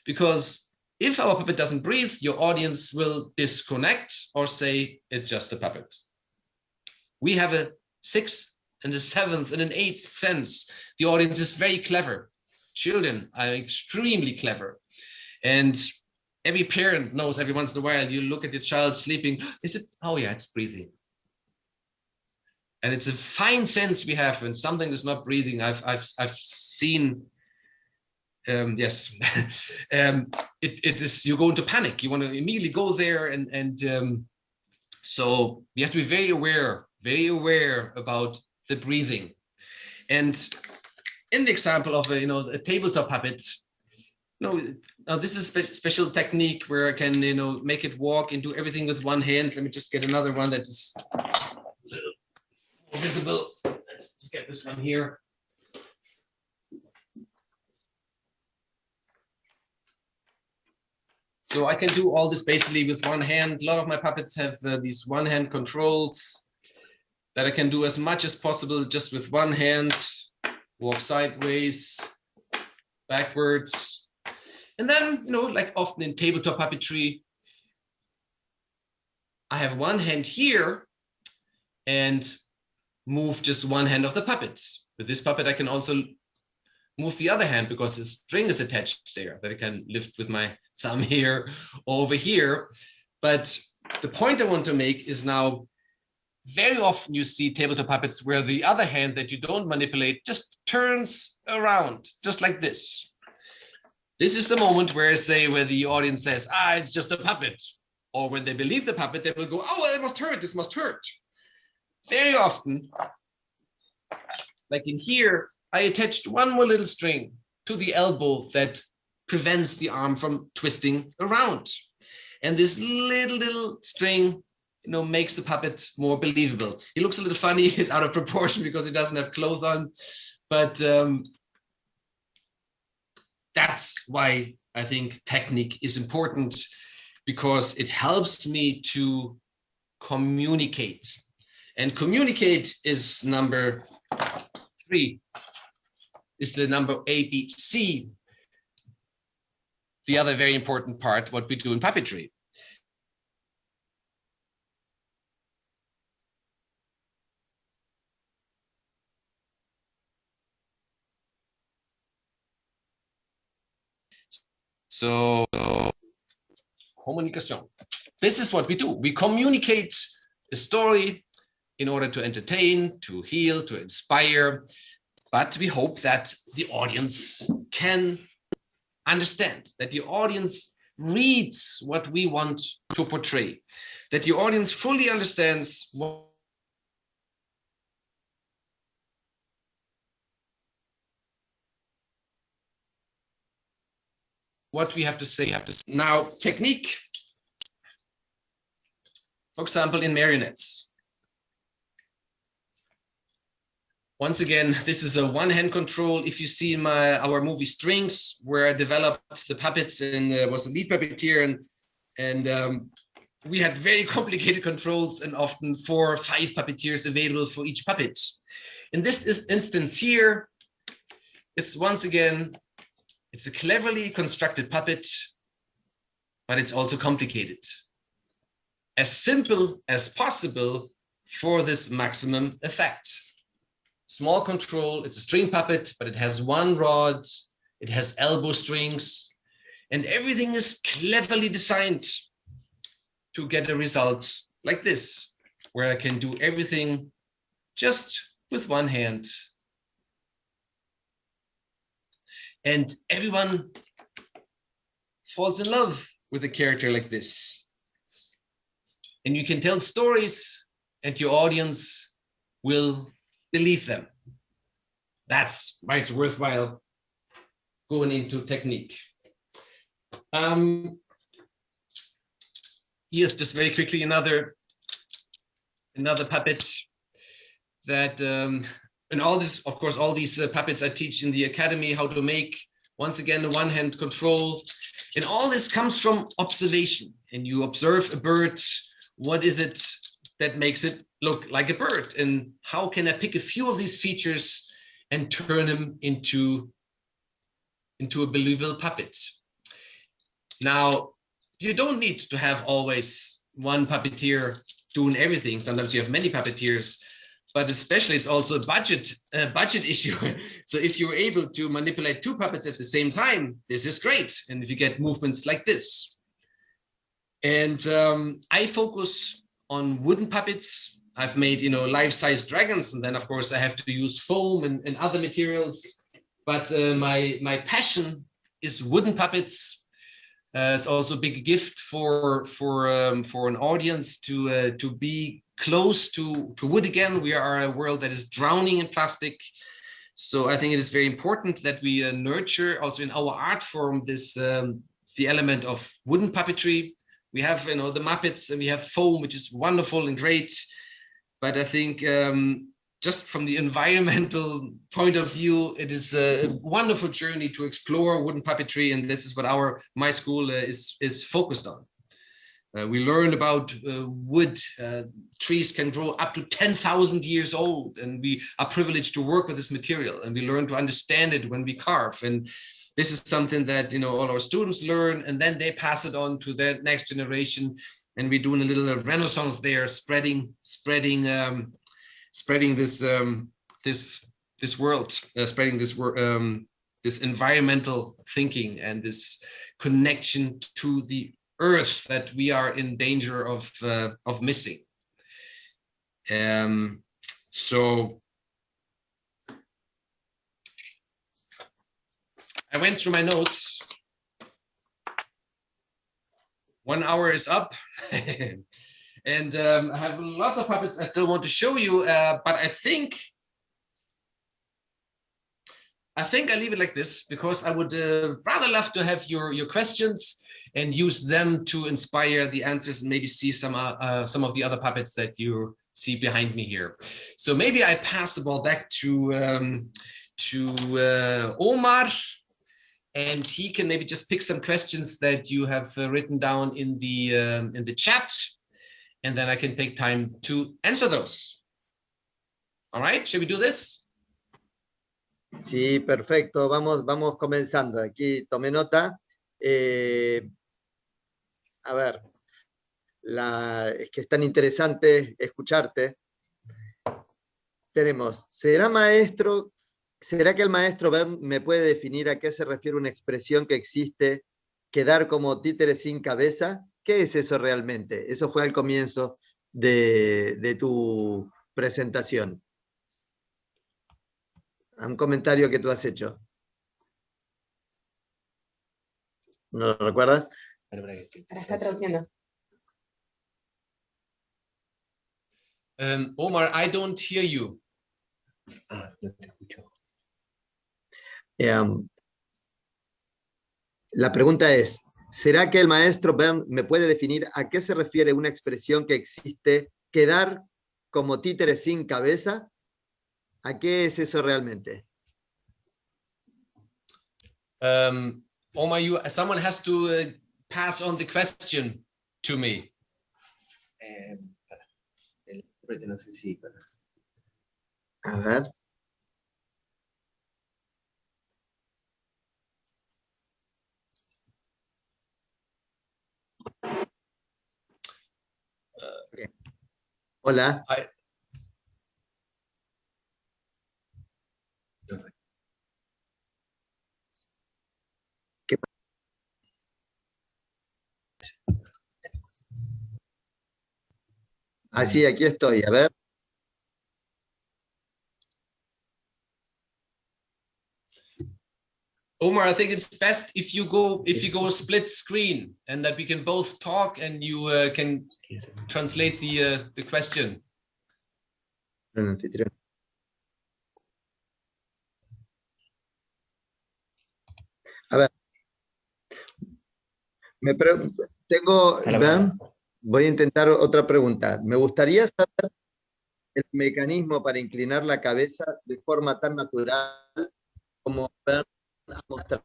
Because if our puppet doesn't breathe, your audience will disconnect or say it's just a puppet. We have a sixth and a seventh and an eighth sense. The audience is very clever. Children are extremely clever. And every parent knows every once in a while, you look at your child sleeping, is it, oh yeah, it's breathing. And it's a fine sense we have when something is not breathing. I've seen, yes, it is, you go into panic. You want to immediately go there. And so you have to be very aware about the breathing. And in the example of a tabletop puppet, now this is a special technique where I can, make it walk and do everything with one hand. Let me just get another one that is a little more visible. Let's just get this one here. So I can do all this basically with one hand. A lot of my puppets have these one-hand controls that I can do as much as possible just with one hand. Walk sideways, backwards. And then, like often in tabletop puppetry, I have one hand here and move just one hand of the puppets. With this puppet, I can also move the other hand because the string is attached there that I can lift with my thumb here over here. But the point I want to make is now, very often you see tabletop puppets where the other hand that you don't manipulate just turns around, just like this. This is the moment where the audience says, it's just a puppet. Or when they believe the puppet, they will go, oh, it must hurt, this must hurt. Very often, like in here, I attached one more little string to the elbow that prevents the arm from twisting around. And this little string makes the puppet more believable. He looks a little funny, he's out of proportion because he doesn't have clothes on. But that's why I think technique is important, because it helps me to communicate. And communicate is number 3, is the number A, B, C. The other very important part, what we do in puppetry. So, communication. This is what we do. We communicate a story in order to entertain, to heal, to inspire. But we hope that the audience can understand, that the audience reads what we want to portray, that the audience fully understands what we have to say. Now, technique, for example, in marionettes. Once again, this is a one-hand control. If you see in our movie Strings, where I developed the puppets and was a lead puppeteer, and we had very complicated controls and often 4 or 5 puppeteers available for each puppet. In this instance here, it's once again, it's a cleverly constructed puppet, but it's also complicated. As simple as possible for this maximum effect. Small control, it's a string puppet, but it has one rod, it has elbow strings, and everything is cleverly designed to get a result like this, where I can do everything just with one hand. And everyone falls in love with a character like this. And you can tell stories and your audience will believe them. That's why it's worthwhile going into technique. Here's just very quickly another puppet that, and all this, of course, all these puppets I teach in the academy, how to make, once again, the one-hand control. And all this comes from observation. And you observe a bird, what is it that makes it look like a bird? And how can I pick a few of these features and turn them into a believable puppet? Now, you don't need to have always one puppeteer doing everything. Sometimes you have many puppeteers, but especially it's also a budget issue. So if you're able to manipulate two puppets at the same time, this is great. And if you get movements like this. And I focus on wooden puppets. I've made, life-size dragons, and then of course I have to use foam and other materials. But my passion is wooden puppets. It's also a big gift for an audience to be close to wood again. We are a world that is drowning in plastic. So I think it is very important that we nurture also in our art form this the element of wooden puppetry. We have the Muppets and we have foam, which is wonderful and great. But I think just from the environmental point of view, it is a wonderful journey to explore wooden puppetry, and this is what my school is focused on. We learn about wood. Trees can grow up to 10,000 years old, and we are privileged to work with this material, and we learn to understand it when we carve. And this is something that all our students learn, and then they pass it on to their next generation. And we're doing a little renaissance there, spreading this this world, spreading this environmental thinking and this connection to the earth that we are in danger of missing. So I went through my notes. 1 hour is up. And I have lots of puppets I still want to show you, but I think I leave it like this, because I would rather love to have your questions and use them to inspire the answers, and maybe see some of the other puppets that you see behind me here. So maybe I pass the ball back to Omar, and he can maybe just pick some questions that you have written down in the chat, and then I can take time to answer those. All right, shall we do this? Sí, perfecto. Vamos comenzando. Aquí tomé nota. A ver, es que es tan interesante escucharte. Tenemos, ¿será que el maestro Bernd me puede definir a qué se refiere una expresión que existe, quedar como títere sin cabeza? ¿Qué es eso realmente? Eso fue al comienzo de tu presentación. Un comentario que tú has hecho. ¿No lo recuerdas? Ahora está traduciendo. Omar, I don't hear you. No te escucho. La pregunta es, ¿será que el maestro Bernd me puede definir a qué se refiere una expresión que existe, quedar como títere sin cabeza? ¿A qué es eso realmente? Omar, someone has to pass on the question to me. No sé si... A ver. Hola. Así, aquí estoy, a ver. Omar, I think it's best if you go split screen and that we can both talk and you can translate the question. A ver, Bernd, voy a intentar otra pregunta. Me gustaría saber el mecanismo para inclinar la cabeza de forma tan natural como Bernd ha mostrado.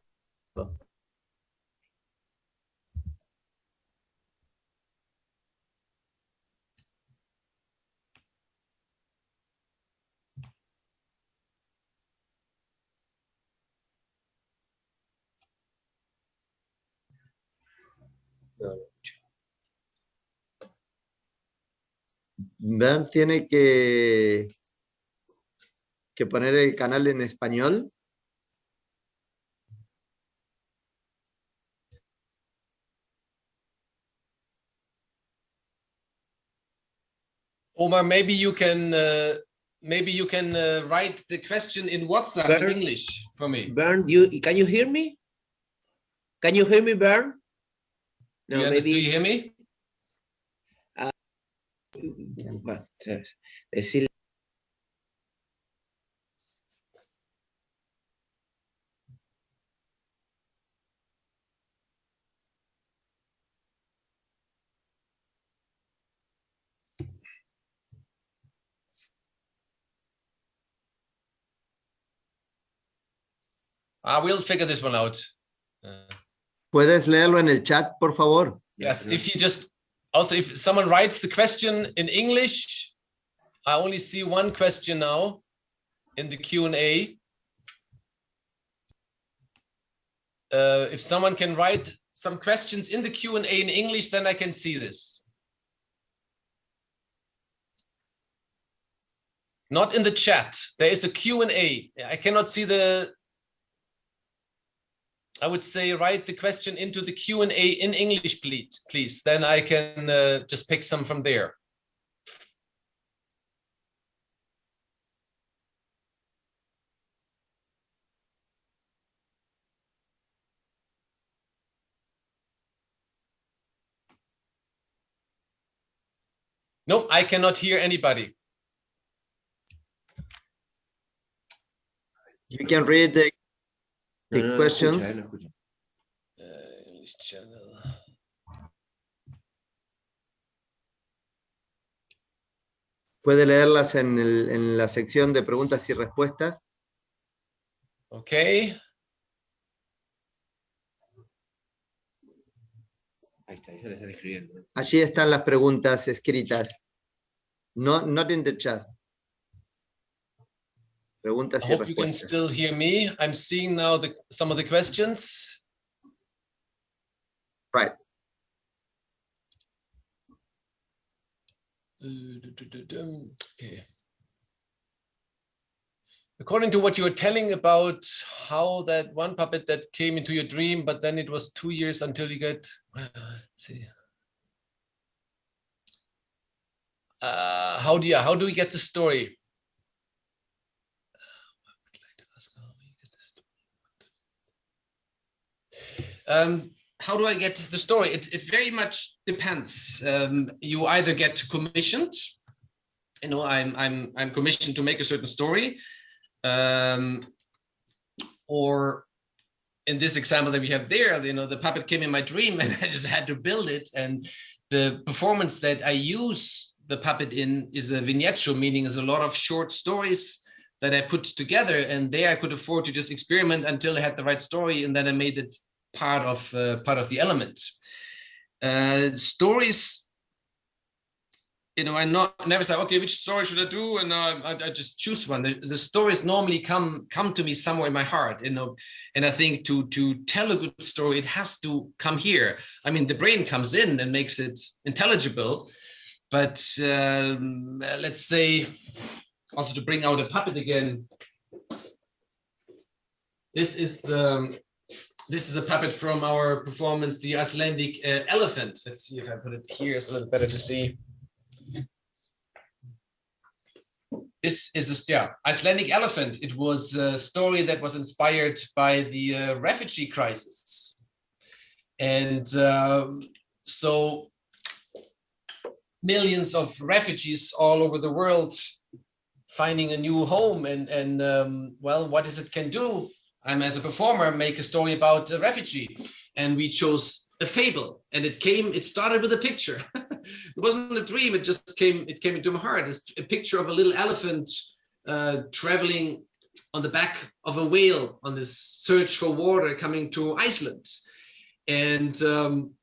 Bernd tiene que poner el canal en español. Omar, maybe you can write the question in WhatsApp Bernd, in English for me. Bernd, can you hear me? Can you hear me, Bernd? No, Do you hear me? Decirle. We'll figure this one out. ¿Puedes leerlo en el chat, por favor? Yes, if you just also if someone writes the question in English, I only see one question now in the Q&A. If someone can write some questions in the Q&A in English, then I can see this. Not in the chat. There is a Q&A. I cannot see the. I would say write the question into the Q&A in English, please. Then I can just pick some from there. No, I cannot hear anybody. You can read the questions. English channel. Puede leerlas en la sección de preguntas y respuestas. Okay. Ahí está, ya le están escribiendo. Allí están las preguntas escritas. No, not in the chat. Preguntas I y hope you can respuestas. still hear me. I'm seeing now some of the questions. Right. Okay. According to what you were telling about how that one puppet that came into your dream, but then it was 2 years until you get, let's see. How do we get the story? How do I get the story? It very much depends. You either get commissioned, you know, I'm commissioned to make a certain story, or in this example that we have there, you know, the puppet came in my dream and I just had to build it. And the performance that I use the puppet in is a vignette show, meaning is a lot of short stories that I put together, and there I could afford to just experiment until I had the right story, and then I made it part of the element. Stories, you know, I never say, okay, which story should I do, and I just choose one. The stories normally come to me somewhere in my heart, you know, and I think to tell a good story, it has to come here. I mean, the brain comes in and makes it intelligible, but let's say also to bring out a puppet again. This is a puppet from our performance, the Icelandic elephant. Let's see if I put it here. It's a little better to see. this is a Icelandic elephant. It was a story that was inspired by the refugee crisis. And so millions of refugees all over the world finding a new home and well, what is it can do? I'm as a performer, make a story about a refugee. And we chose a fable, and it started with a picture. It wasn't a dream, it came into my heart. It's a picture of a little elephant traveling on the back of a whale on this search for water coming to Iceland. And then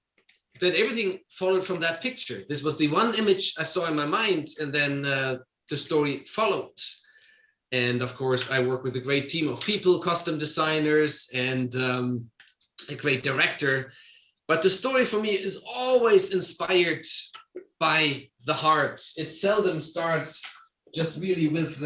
everything followed from that picture. This was the one image I saw in my mind, and then the story followed. And of course, I work with a great team of people, costume designers, and a great director. But the story for me is always inspired by the heart. It seldom starts just really with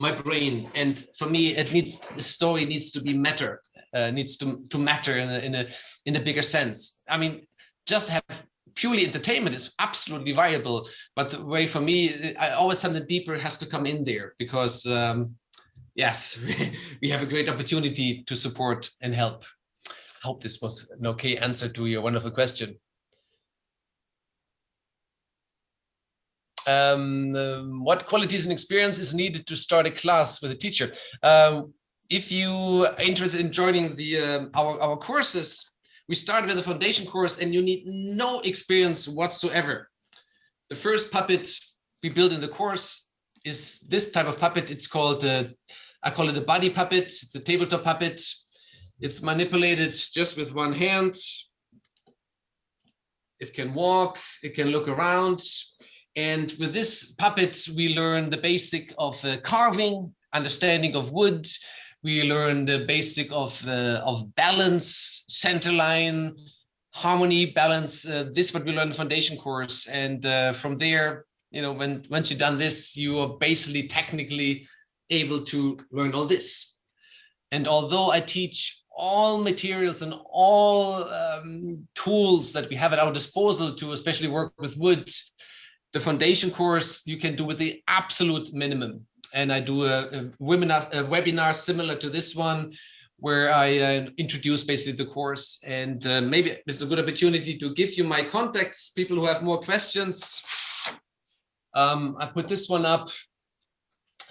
my brain. And for me, the story needs to be matter, needs to matter in a bigger sense. I mean, just have purely entertainment is absolutely viable, but the way for me, I always find the deeper has to come in there, because yes, we have a great opportunity to support and help. I hope this was an okay answer to your wonderful question. What qualities and experience is needed to start a class with a teacher? If you are interested in joining the our courses, we start with a foundation course, and you need no experience whatsoever. The first puppet we build in the course is this type of puppet. It's called, I call it a body puppet. It's a tabletop puppet. It's manipulated just with one hand. It can walk, it can look around. And with this puppet, we learn the basic of carving, understanding of wood. We learn the basic of balance, center line, harmony, balance. This is what we learn in the foundation course. And from there, you know, once you've done this, you are basically technically able to learn all this. And although I teach all materials and all tools that we have at our disposal to especially work with wood, the foundation course you can do with the absolute minimum. And I do a webinar similar to this one, where I introduce basically the course. And maybe it's a good opportunity to give you my contacts, people who have more questions. I put this one up.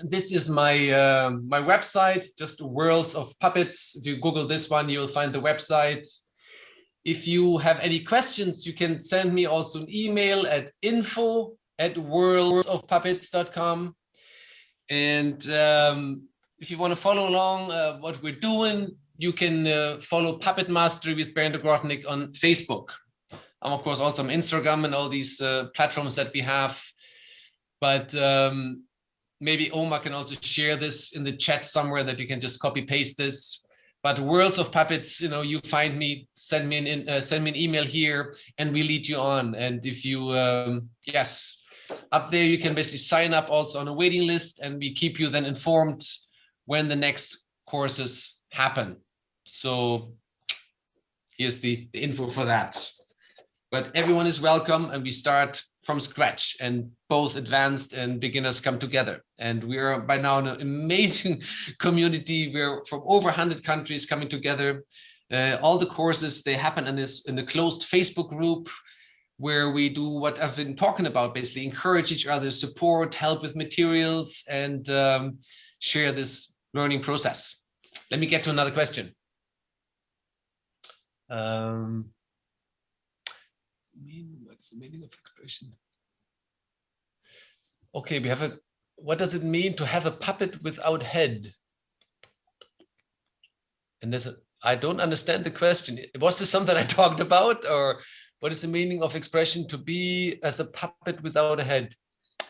This is my my website, just Worlds of Puppets. If you Google this one, you will find the website. If you have any questions, you can send me also an email at info@worldsofpuppets.com. And if you want to follow along what we're doing, you can follow Puppet Mastery with Bernd Ogrodnik on Facebook. I'm of course also on Instagram and all these platforms that we have. But maybe Omar can also share this in the chat somewhere, that you can just copy paste this. But Worlds of Puppets, you know, you find me, send me an email here, and we lead you on. And if you, yes, up there you can basically sign up also on a waiting list, and we keep you then informed when the next courses happen. So here's the info for that. But everyone is welcome, and we start from scratch, and both advanced and beginners come together. And we are by now an amazing community. We're from over 100 countries coming together. All the courses, they happen in a closed Facebook group, where we do what I've been talking about, basically encourage each other, support, help with materials, and share this learning process. Let me get to another question. What's the meaning of expression? Okay, we have what does it mean to have a puppet without head? And I don't understand the question. Was this something I talked about, or what is the meaning of expression to be as a puppet without a head?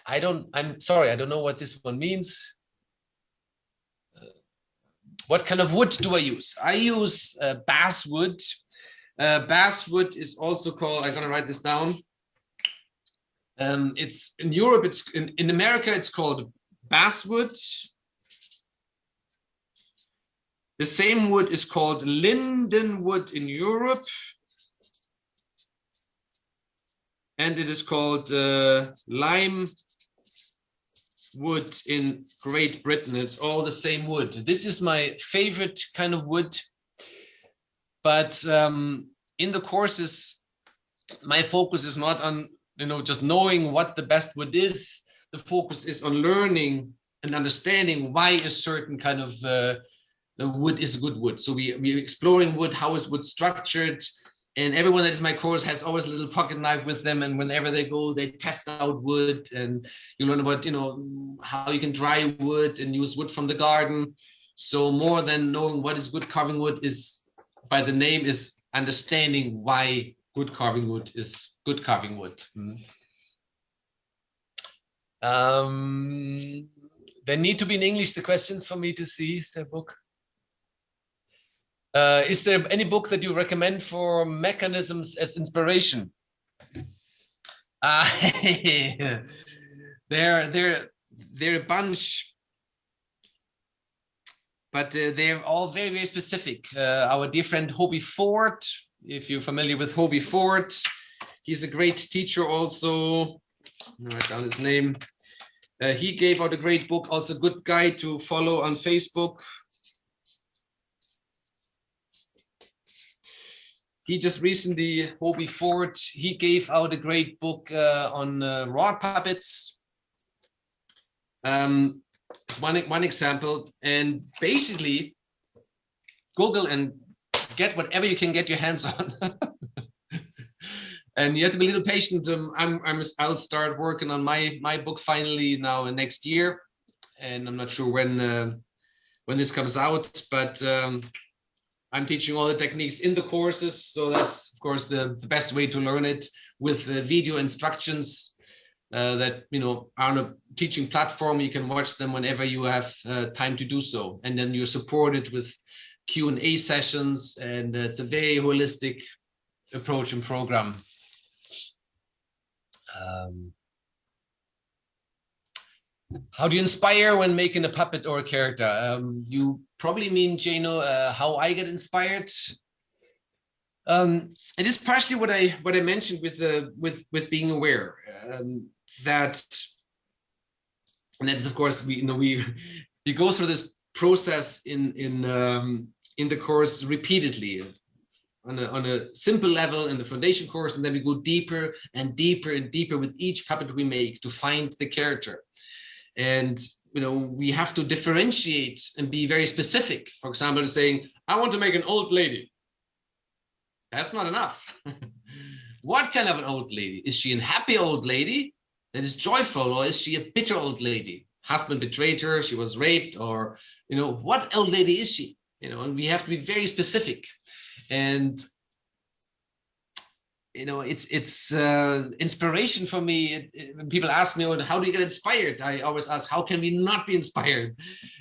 I'm sorry, I don't know what this one means. What kind of wood do I use? I use basswood. Basswood is also called, I'm going to write this down. It's in Europe, it's in America, it's called basswood. The same wood is called lindenwood in Europe. And it is called lime wood in Great Britain. It's all the same wood. This is my favorite kind of wood. But in the courses, my focus is not on, just knowing what the best wood is. The focus is on learning and understanding why a certain kind of the wood is a good wood. So we're exploring wood, how is wood structured, and everyone that is my course has always a little pocket knife with them, and whenever they go, they test out wood, and you learn about how you can dry wood and use wood from the garden. So more than knowing what is good carving wood, is by the name, is understanding why good carving wood is good carving wood. They need to be in English, the questions, for me to see. Is there a book? Is there any book that you recommend for mechanisms as inspiration? They're a bunch, but they're all very, very specific. Our dear friend Hobie Ford, if you're familiar with Hobie Ford, he's a great teacher also. I'll write down his name. He gave out a great book, also a good guide to follow on Facebook. He just recently, Hobie Ford, he gave out a great book on rod puppets. It's one example. And basically, Google and get whatever you can get your hands on. And you have to be a little patient. I'll start working on my book finally now next year, and I'm not sure when this comes out, but I'm teaching all the techniques in the courses, so that's of course the best way to learn it, with video instructions that are on a teaching platform. You can watch them whenever you have time to do so, and then you're supported with Q&A sessions, and it's a very holistic approach and program. How do you inspire when making a puppet or a character? You probably mean, Jano, how I get inspired. It is partially what I mentioned with being aware, that, and that's of course we go through this process in the course repeatedly. On a simple level in the foundation course, and then we go deeper and deeper and deeper with each puppet we make to find the character. And we have to differentiate and be very specific. For example, saying, I want to make an old lady. That's not enough. What kind of an old lady? Is she a happy old lady that is joyful, or is she a bitter old lady? Husband betrayed her, she was raped, or what old lady is she? And we have to be very specific. And it's inspiration for me. When people ask me, how do you get inspired, I always ask, how can we not be inspired?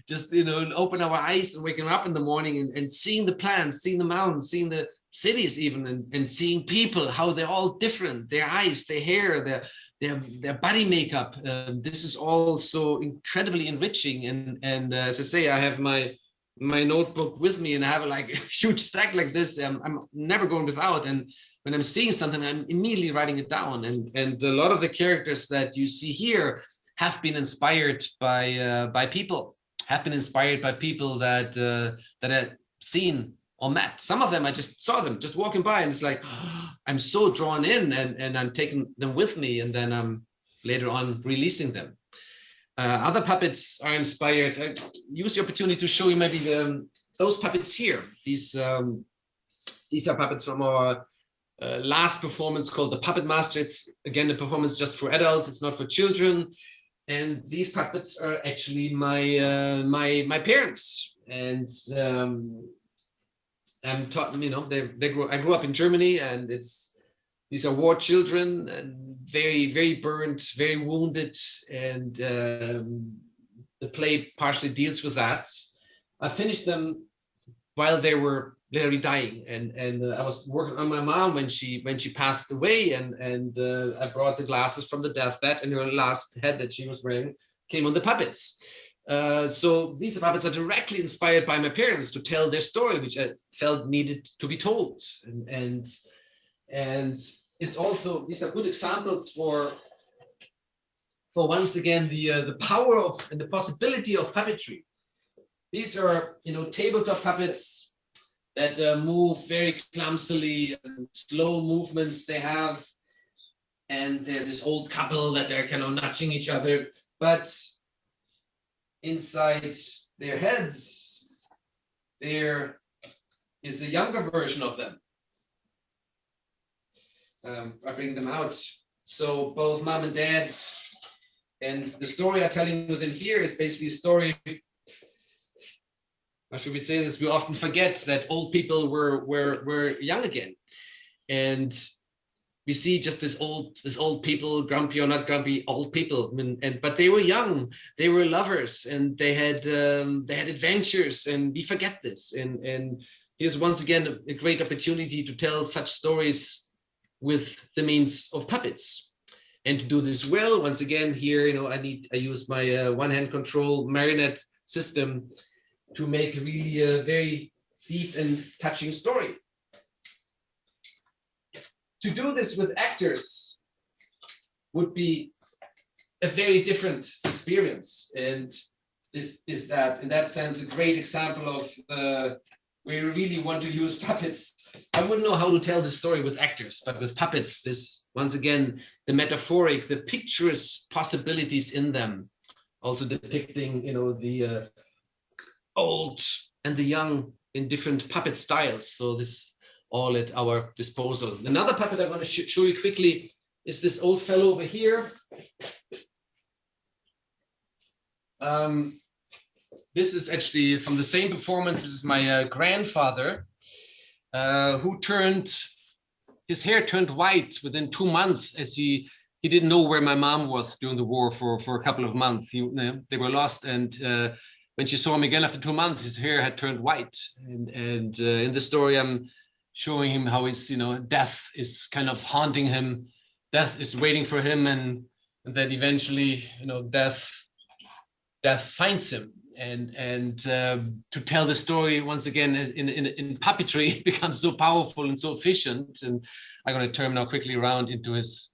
Just open our eyes and waking up in the morning and seeing the plants, seeing the mountains, seeing the cities even, and seeing people, how they're all different, their eyes, their hair, their body makeup. This is all so incredibly enriching. And as I say, I have my notebook with me, and I have a huge stack like this. I'm never going without, and when I'm seeing something, I'm immediately writing it down. And a lot of the characters that you see here have been inspired by people, have been inspired by people that I've seen or met. Some of them I just saw them just walking by, and it's like, oh, I'm so drawn in, and I'm taking them with me, and then I'm later on releasing them. Other puppets are inspired. I use the opportunity to show you maybe those puppets here. These are puppets from our last performance called The Puppet Master. It's again a performance just for adults. It's not for children. And these puppets are actually my parents. And I'm taught, I grew up in Germany, and these are war children, and very, very burnt, very wounded, and the play partially deals with that. I finished them while they were literally dying, and I was working on my mom when she passed away, and I brought the glasses from the deathbed, and her last head that she was wearing came on the puppets. So these puppets are directly inspired by my parents to tell their story, which I felt needed to be told, and it's also, these are good examples for for once again the power of and the possibility of puppetry. These are, you know, tabletop puppets that move very clumsily, and slow movements they have, and they're this old couple that they're kind of nudging each other, but inside their heads there is a younger version of them. I bring them out. So both mom and dad, and the story I'm telling you them here is basically a story. How should we say this? We often forget that old people were young again, and we see just this old people, grumpy or not grumpy, old people, but they were young, they were lovers, and they had adventures, and we forget this. And here's once again a great opportunity to tell such stories with the means of puppets. And to do this well, once again, here, you know, I use my one-hand control marionette system to make really a very deep and touching story. To do this with actors would be a very different experience. And this is that, in that sense, a great example of where we really want to use puppets. I wouldn't know how to tell this story with actors, but with puppets, this, once again, the metaphoric, the picturesque possibilities in them, also depicting, you know, the old and the young in different puppet styles. So this all at our disposal. Another puppet I want to show you quickly is this old fellow over here. This is actually from the same performance. This is my grandfather, who his hair turned white within 2 months, as he didn't know where my mom was during the war for a couple of months. They were lost, and when she saw him again after 2 months, his hair had turned white. And in the story, I'm showing him how his, you know, death is kind of haunting him. Death is waiting for him, and then eventually, you know, death finds him. And to tell the story once again in puppetry becomes so powerful and so efficient. And I'm going to turn now quickly around into his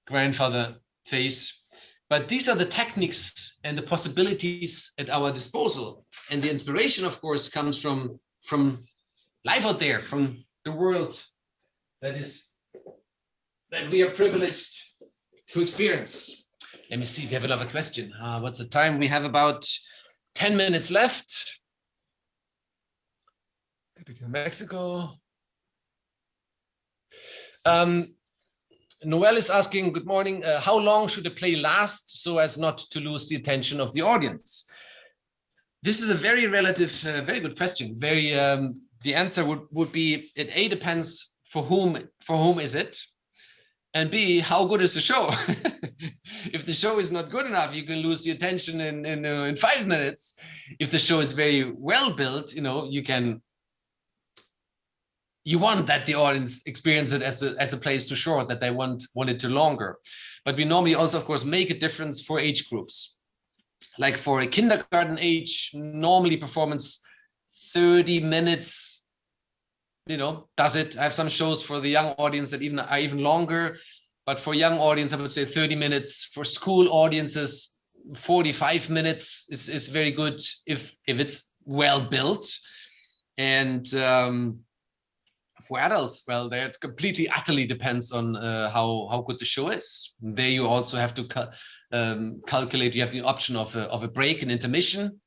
grandfather face. But these are the techniques and the possibilities at our disposal. And the inspiration, of course, comes from life out there, from the world that we are privileged to experience. Let me see if we have another question. What's the time? We have about 10 minutes left. Mexico. Noel is asking, good morning, how long should a play last so as not to lose the attention of the audience? This is a very relative, very good question. The answer would be, it A, depends for whom is it, and B, how good is the show? If the show is not good enough, you can lose the attention in 5 minutes. If the show is very well built, you know, you want that the audience experience it as a place too short, that they want it too longer. But we normally also, of course, make a difference for age groups. Like for a kindergarten age, normally performance 30 minutes, you know, does it. I have some shows for the young audience that are even longer, but for young audience, I would say 30 minutes. For school audiences, 45 minutes is very good if it's well built. And for adults, well, that completely, utterly depends on how good the show is. There you also have to calculate. You have the option of a break, an intermission.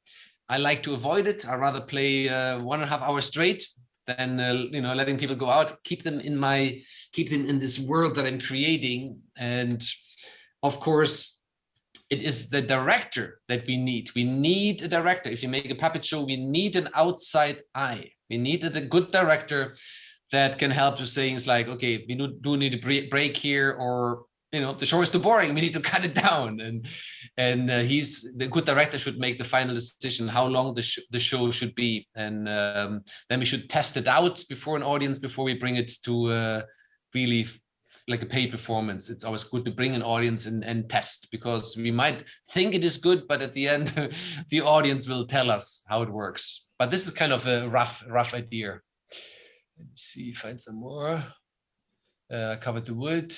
I like to avoid it. I rather play 1.5 hours straight than letting people go out. Keep them in this world that I'm creating. And of course, it is the director that we need. We need a director. If you make a puppet show, we need an outside eye. We need a good director that can help to say things like, okay, we do need a break here, or the show is too boring, we need to cut it down. And the good director should make the final decision how long the show should be. And then we should test it out before an audience, before we bring it to really like a paid performance. It's always good to bring an audience and test, because we might think it is good, but at the end, the audience will tell us how it works. But this is kind of a rough idea. Let me see, find some more. Covered the wood.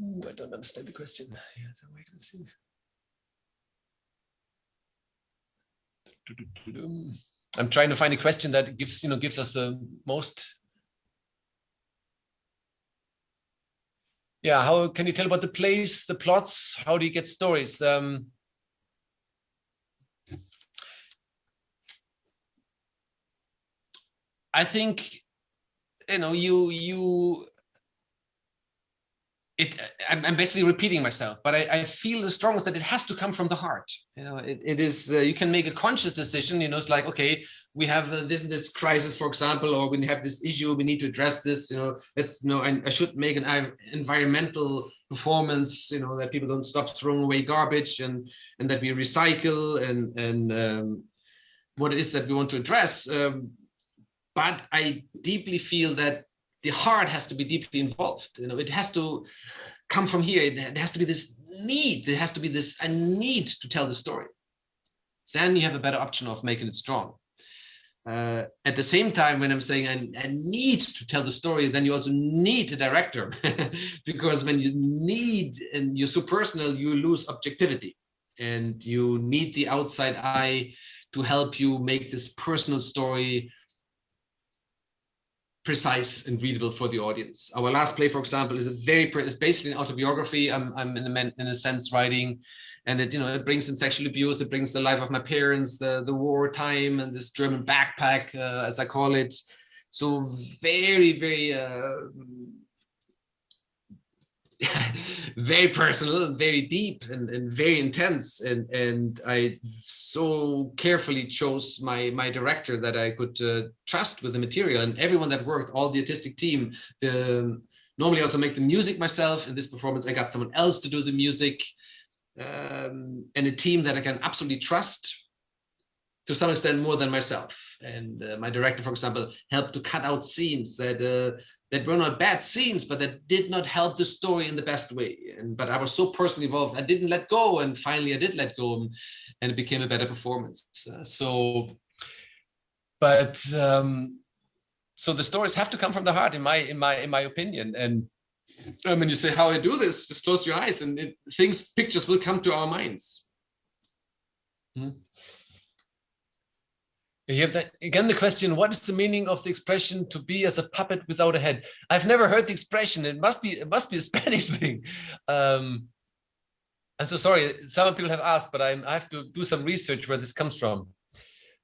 Ooh, I don't understand the question. Yeah, so wait a second. I'm trying to find a question that gives us the most. Yeah, how can you tell about the plays, the plots? How do you get stories? I think I'm basically repeating myself, but I feel the strongest that it has to come from the heart. It is, you can make a conscious decision. It's like, okay, we have this crisis, for example, or we have this issue, we need to address this. I should make an environmental performance. That people don't stop throwing away garbage, and that we recycle, and what it is that we want to address. But I deeply feel that the heart has to be deeply involved. It has to come from here. It has to be this need. There has to be this, I need to tell the story. Then you have a better option of making it strong. At the same time, when I'm saying I need to tell the story, then you also need a director. Because when you need, and you're so personal, you lose objectivity. And you need the outside eye to help you make this personal story precise and readable for the audience. Our last play, for example, is basically an autobiography. I'm in a sense writing, and it brings in sexual abuse. It brings the life of my parents, the war time, and this German backpack, as I call it. So very, very, very personal, very deep, and very intense. And I so carefully chose my director that I could trust with the material, and everyone that worked, all the artistic team. Normally I also make the music myself. In this performance, I got someone else to do the music, and a team that I can absolutely trust to some extent more than myself. And my director, for example, helped to cut out scenes that were not bad scenes, but that did not help the story in the best way. But I was so personally involved, I didn't let go, and finally I did let go, and it became a better performance. So the stories have to come from the heart, in my opinion. And when you say how I do this, just close your eyes, and pictures will come to our minds. You have again the question: what is the meaning of the expression "to be as a puppet without a head"? I've never heard the expression. It must be a Spanish thing. I'm so sorry. Some people have asked, but I have to do some research where this comes from.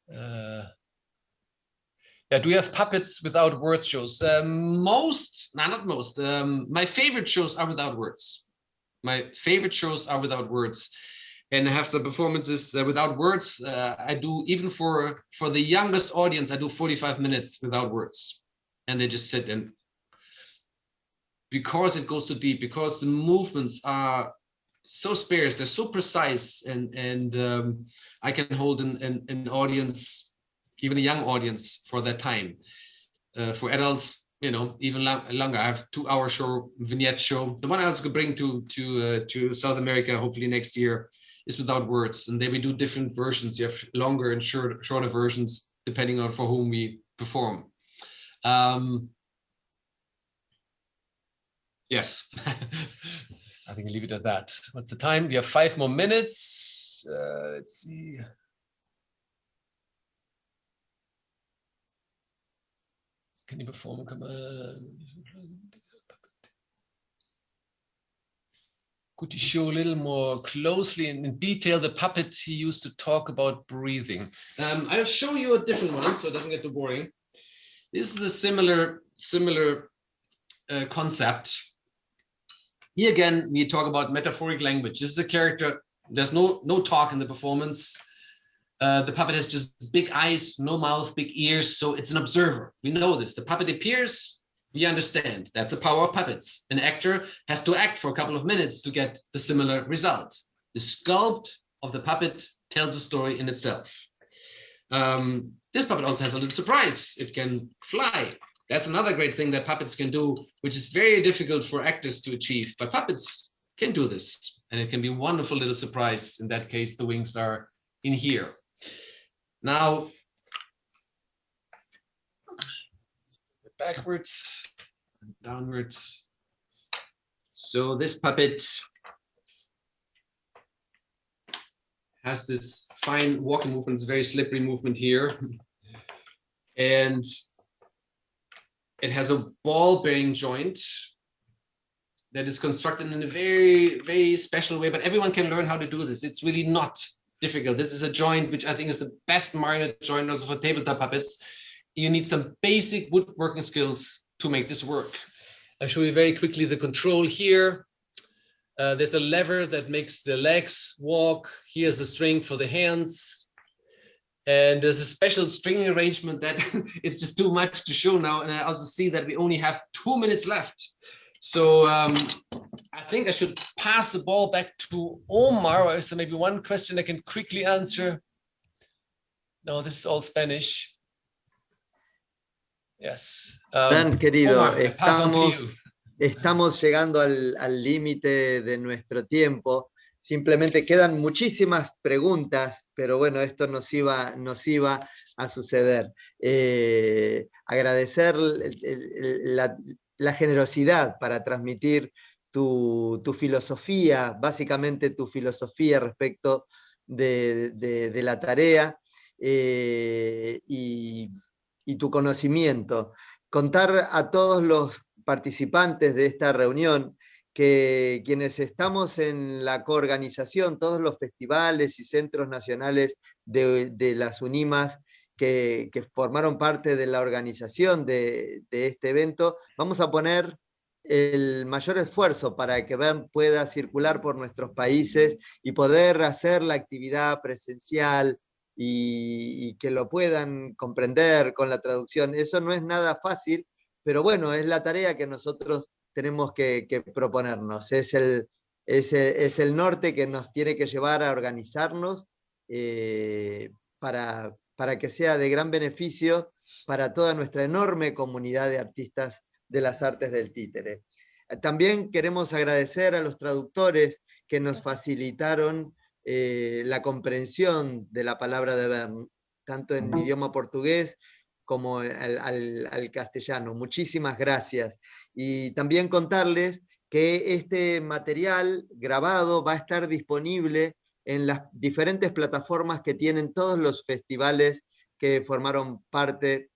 Yeah, do we have puppets without words shows? Not most. My favorite shows are without words. And I have some performances without words. I do, even for the youngest audience, I do 45 minutes without words. And they just sit, and because it goes so deep, because the movements are so sparse, they're so precise, and I can hold an audience, even a young audience, for that time. For adults, even longer. I have 2-hour show, vignette show. The one I also could bring to South America, hopefully next year, is without words. And then we do different versions. You have longer and shorter versions, depending on for whom we perform. Yes. I think I'll leave it at that. What's the time? We have 5 more minutes. Let's see. Can you perform a command? Could you show a little more closely and in detail the puppet he used to talk about breathing? I'll show you a different one so it doesn't get too boring. This is a similar concept. Here again, we talk about metaphoric language. This is a character. There's no talk in the performance. The puppet has just big eyes, no mouth, big ears. So it's an observer. We know this. The puppet appears. We understand. That's the power of puppets. An actor has to act for a couple of minutes to get the similar result. The sculpt of the puppet tells a story in itself. This puppet also has a little surprise. It can fly. That's another great thing that puppets can do, which is very difficult for actors to achieve, but puppets can do this. And it can be a wonderful little surprise. In that case, the wings are in here. Now, backwards, and downwards. So this puppet has this fine walking movement, it's very slippery movement here. And it has a ball bearing joint that is constructed in a very, very special way, but everyone can learn how to do this. It's really not difficult. This is a joint which I think is the best marionette joint also for tabletop puppets. You need some basic woodworking skills to make this work. I'll show you very quickly the control here. There's a lever that makes the legs walk. Here's a string for the hands. And there's a special string arrangement that it's just too much to show now. And I also see that we only have 2 minutes left. So I think I should pass the ball back to Omar. Or is there maybe one question I can quickly answer? No, this is all Spanish. Yes. Bernd, querido, Omar, I pass on to you. estamos llegando al límite de nuestro tiempo. Simplemente quedan muchísimas preguntas, pero bueno, esto nos iba a suceder. Agradecer la generosidad para transmitir tu filosofía, básicamente tu filosofía respecto de la tarea y tu conocimiento. Contar a todos los participantes de esta reunión que quienes estamos en la coorganización, todos los festivales y centros nacionales de las UNIMAS que formaron parte de la organización de este evento, vamos a poner el mayor esfuerzo para que Bernd pueda circular por nuestros países y poder hacer la actividad presencial y que lo puedan comprender con la traducción. Eso no es nada fácil, pero bueno, es la tarea que nosotros tenemos que proponernos. Es el norte que nos tiene que llevar a organizarnos para que sea de gran beneficio para toda nuestra enorme comunidad de artistas de las artes del títere. También queremos agradecer a los traductores que nos facilitaron la comprensión de la palabra de Bernd, tanto en idioma portugués como al castellano. Muchísimas gracias. Y también contarles que este material grabado va a estar disponible en las diferentes plataformas que tienen todos los festivales que formaron parte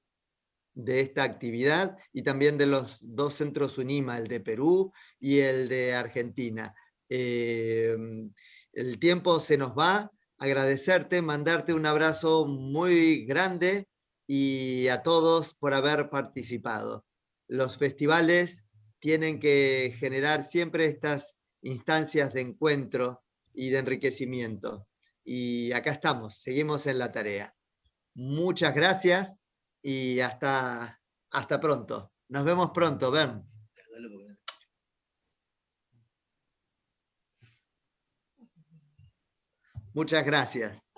de esta actividad y también de los 2 centros UNIMA, el de Perú y el de Argentina. El tiempo se nos va. Agradecerte, mandarte un abrazo muy grande y a todos por haber participado. Los festivales tienen que generar siempre estas instancias de encuentro y de enriquecimiento. Y acá estamos, seguimos en la tarea. Muchas gracias y hasta pronto. Nos vemos pronto, Bernd. Muchas gracias.